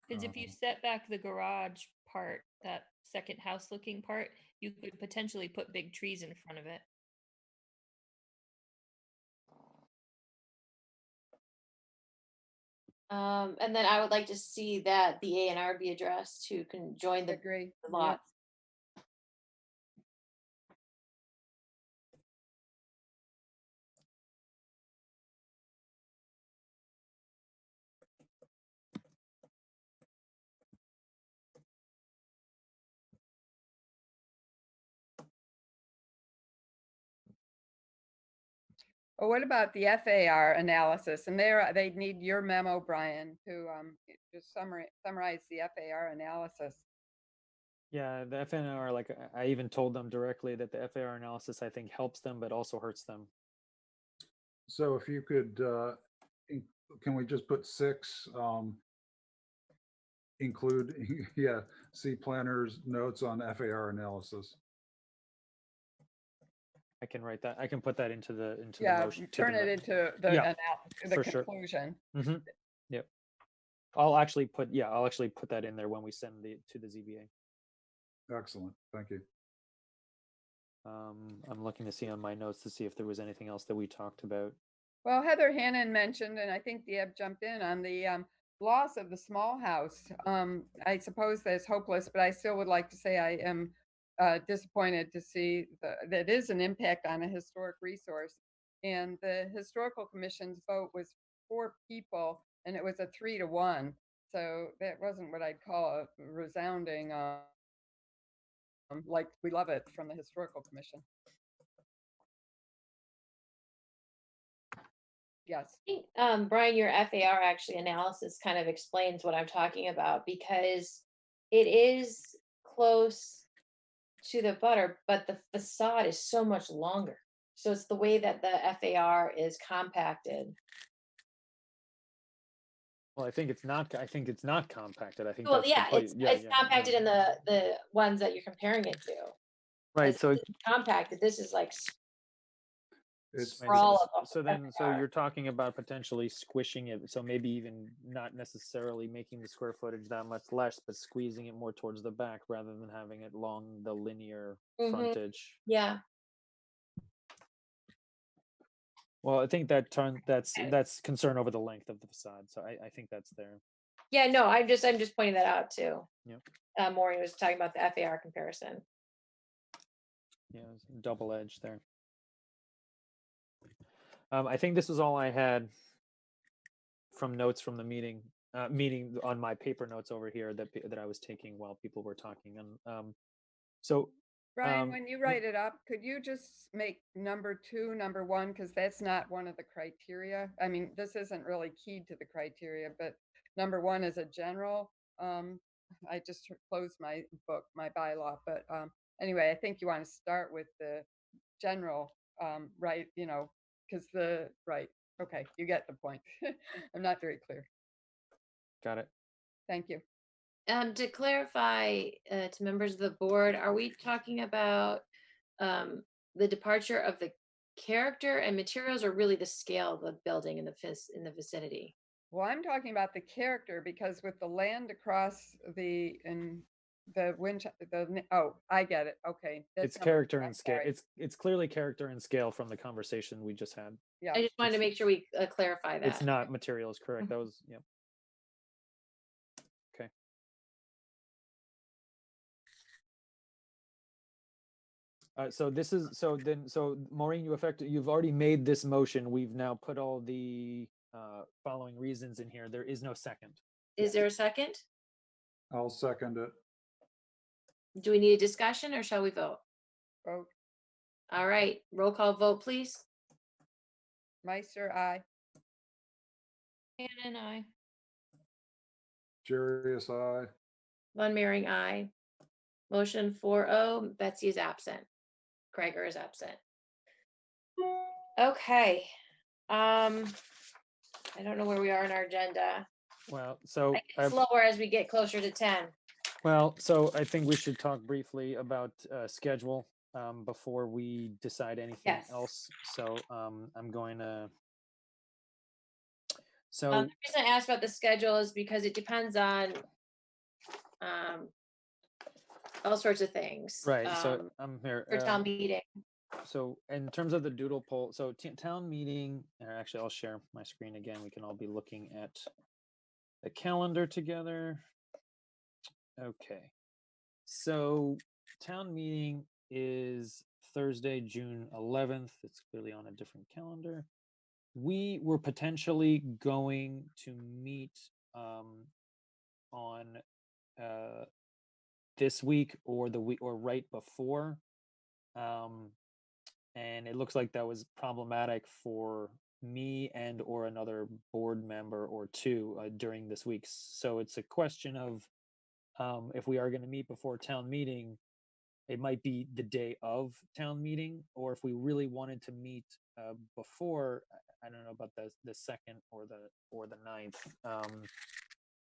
Because if you set back the garage part, that second house looking part, you could potentially put big trees in front of it. And then I would like to see that the A&R be addressed who can join the Agree. lot. Well, what about the FAR analysis? And there, they'd need your memo, Brian, to just summarize the FAR analysis. Yeah, the FNR, like I even told them directly that the FAR analysis, I think, helps them, but also hurts them. So if you could, can we just put 6, include, yeah, see planner's notes on FAR analysis. I can write that. I can put that into the Yeah, motion. turn it into the Yeah, the for sure. conclusion. Yep. I'll actually put that in there when we send to the ZBA. Excellent, thank you. I'm looking to see on my notes to see if there was anything else that we talked about. Well, Heather Hannon mentioned, and I think Deb jumped in on the loss of the small house. I suppose that's hopeless, but I still would like to say I am disappointed to see that is an impact on a historic resource. And the Historical Commission's vote was 4 people, and it was a 3-to-1. So that wasn't what I'd call a resounding, like we love it from the Historical Commission. Yes. I think, Brian, your FAR actually analysis kind of explains what I'm talking about, because it is close to the butter, but the facade is so much longer. So it's the way that the FAR is compacted. Well, I think it's not. I think it's not compacted. I think Well, that's yeah, the point. it's compacted in the ones that you're comparing it to. Right. It's So compacted. This is like It's sprawl of so then FAR. you're talking about potentially squishing it, so maybe even not necessarily making the square footage that much less, but squeezing it more towards the back rather than having it along the linear frontage. Yeah. Well, I think that's concern over the length of the facade. So I think that's there. Yeah, no, I'm just pointing that out too. Yep. Maureen was talking about the FAR comparison. Yeah, double edge there. I think this is all I had from notes from the meeting on my paper notes over here that I was taking while people were talking. And so Brian, when you write it up, could you just make number 2, number 1, because that's not one of the criteria. I mean, this isn't really keyed to the criteria, but number 1 is a general. I just closed my book, my bylaw, but anyway, I think you want to start with the general, right? You know, because right. Okay, you get the point. I'm not very clear. Got it. Thank you. To clarify to members of the board, are we talking about the departure of the character and materials, or really the scale of the building in the vicinity? Well, I'm talking about the character, because with the land across oh, I get it. Okay. It's character and scale. It's clearly character and scale from the conversation we just had. Yeah. I just wanted to make sure we clarify that. It's not materials, correct? That was, yep. Okay. So Maureen, you've already made this motion. We've now put all the following reasons in here. There is no second. Is there a second? I'll second it. Do we need a discussion, or shall we vote? Vote. All right, roll call vote, please. Meister, aye. Anna and I. Jarius, aye. Von Mering, aye. Motion 4-0. Betsy is absent. Gregor is absent. Okay. I don't know where we are in our agenda. Well, so I get slower as we get closer to 10. well, so I think we should talk briefly about schedule before we decide anything Yes. else. So I'm going to. The So reason I asked about the schedule is because it depends on all sorts of things. right. So I'm here. For town meeting. So in terms of the doodle poll, so town meeting, or actually I'll share my screen again. We can all be looking at the calendar together. Okay. So town meeting is Thursday, June 11th. It's clearly on a different calendar. We were potentially going to meet on this week or the week or right before. And it looks like that was problematic for me and or another board member or two during this week. So it's a question of if we are going to meet before town meeting, it might be the day of town meeting, or if we really wanted to meet before, I don't know about the 2nd or the 9th.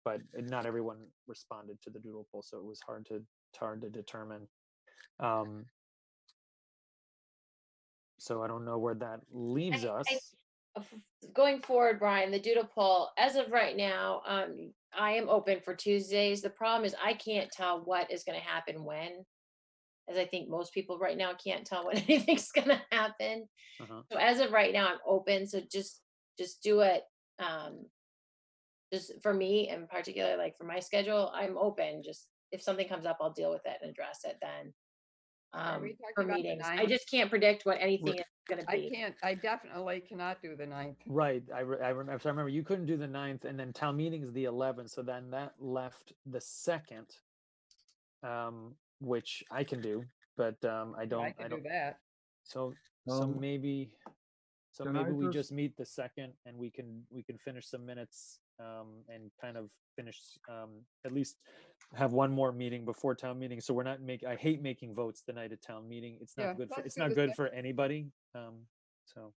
But not everyone responded to the doodle poll, so it was hard to determine. So I don't know where that leaves us. Going forward, Brian, the doodle poll, as of right now, I am open for Tuesdays. The problem is I can't tell what is going to happen when, as I think most people right now can't tell when anything's going to happen. So as of right now, I'm open. So just do it. Just for me in particular, like for my schedule, I'm open. Just if something comes up, I'll deal with it and address it then. Are we For talking about the meetings, I 9th? just can't predict what anything is going to be. I definitely cannot do the 9th. Right. I remember you couldn't do the 9th, and then town meeting is the 11th. So then that left the 2nd, which I can do, but I don't. I can do that. So Um, maybe can I we just- just meet the 2nd, and we can finish some minutes and kind of finish at least have one more meeting before town meeting. So we're not I hate making votes the night of town meeting. It's not Yeah, good for let's it's do not the good 2nd. for anybody. So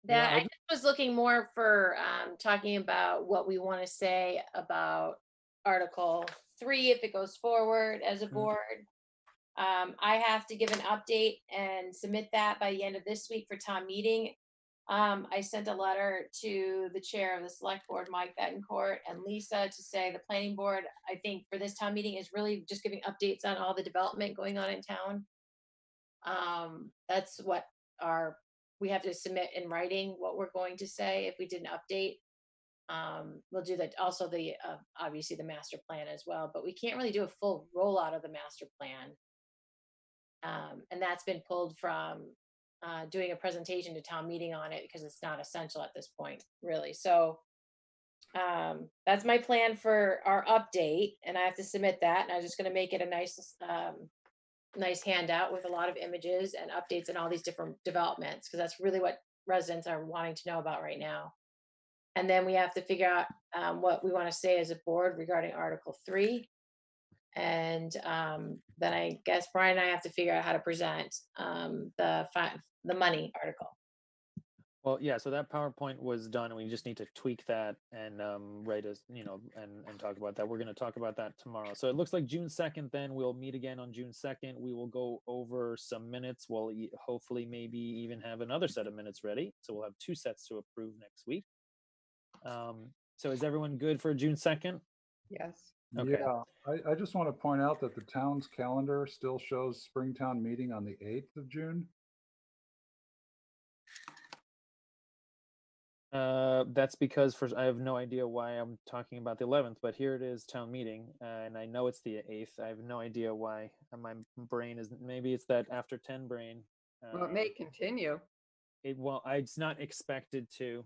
That I I just was looking more for talking about what we want to say about Article 3 if it goes forward as a board. I have to give an update and submit that by the end of this week for town meeting. I sent a letter to the chair of the select board, Mike Betancourt, and Lisa to say the planning board, I think for this town meeting is really just giving updates on all the development going on in town. That's what we have to submit in writing what we're going to say if we did an update. We'll do that also the obviously the master plan as well, but we can't really do a full rollout of the master plan. And that's been pulled from doing a presentation to town meeting on it because it's not essential at this point, really. So that's my plan for our update, and I have to submit that. And I'm just going to make it a nice handout with a lot of images and updates and all these different developments, because that's really what residents are wanting to know about right now. And then we have to figure out what we want to say as a board regarding Article 3. And then I guess Brian and I have to figure out how to present the money article. well, yeah. So that PowerPoint was done, and we just need to tweak that and write us, and talk about that. We're going to talk about that tomorrow. So it looks like June 2nd. Then we'll meet again on June 2nd. We will go over some minutes. We'll hopefully maybe even have another set of minutes ready. So we'll have 2 sets to approve next week. So is everyone good for June 2nd? Yes. Okay. Yeah, I just want to point out that the town's calendar still shows Springtown meeting on the 8th of June. That's because I have no idea why I'm talking about the 11th, but here it is, town meeting, and I know it's the 8th. I have no idea why. My brain is, maybe it's that after 10 brain. Well, it may continue. It's not expected to.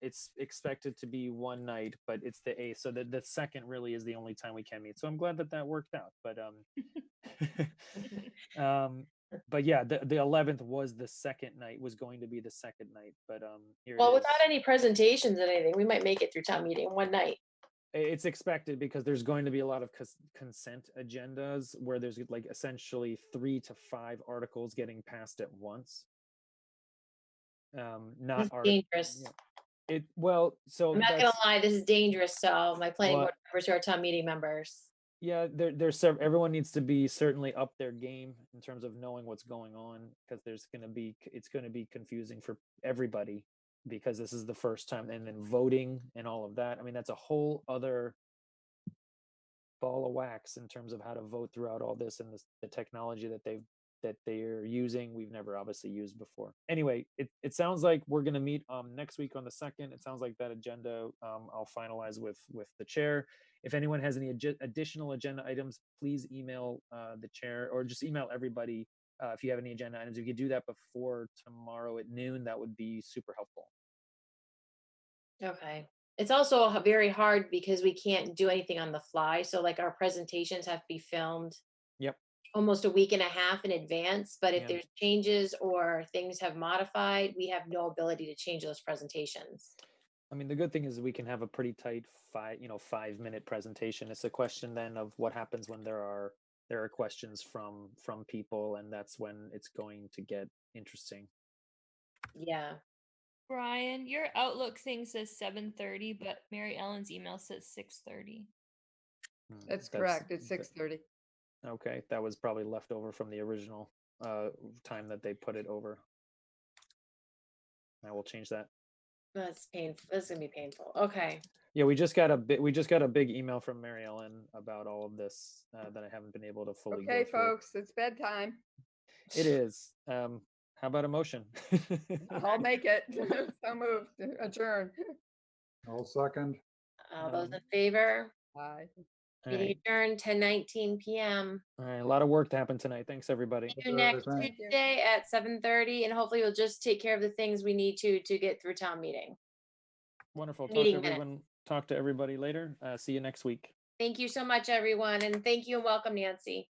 It's expected to be one night, but it's the 8th, so the 2nd really is the only time we can meet. So I'm glad that worked out. But But yeah, the 11th was the second night, was going to be the second night, but here it Well, is. without any presentations and anything, we might make it through town meeting in one night. It's expected because there's going to be a lot of consent agendas where there's like essentially 3 to 5 articles getting passed at once. This Not is art. dangerous. It well, so I'm not gonna that's lie, this is dangerous. So my planning Well, board members who are town meeting members. yeah, there's several. Everyone needs to be certainly up their game in terms of knowing what's going on because it's going to be confusing for everybody because this is the first time, and then voting and all of that. I mean, that's a whole other ball of wax in terms of how to vote throughout all this and the technology that they're using we've never obviously used before. Anyway, it sounds like we're going to meet next week on the 2nd. It sounds like that agenda I'll finalize with the chair. If anyone has any additional agenda items, please email the chair or just email everybody if you have any agenda items. If you could do that before tomorrow at noon, that would be super helpful. Okay. It's also very hard because we can't do anything on the fly. So like our presentations have to be filmed Yep. almost a week and a half in advance. But if Yeah. there's changes or things have modified, we have no ability to change those presentations. I mean, the good thing is we can have a pretty tight 5-minute presentation. It's a question then of what happens when there are questions from people, and that's when it's going to get interesting. Yeah. Brian, your Outlook thing says 7:30, but Mary Ellen's email says 6:30. That's correct. It's 6:30. Okay, that was probably left over from the original time that they put it over. I will change that. That's painful. This is gonna be painful. Okay. Yeah, we just got a big email from Mary Ellen about all of this that I haven't been able to fully Okay, go through. folks, it's bedtime. It is. How about a motion? I'll make it. So moved. Adjourn. I'll second. All those in favor? Bye. All Meeting right. adjourned 10:19 p.m. All right, a lot of work to happen tonight. Thanks, everybody. See you next Thank you. Tuesday at 7:30, and hopefully we'll just take care of the things we need to get through town meeting. Wonderful. Meeting minutes. Talk to everybody later. See you next week. Thank you so much, everyone, and thank you and welcome, Nancy.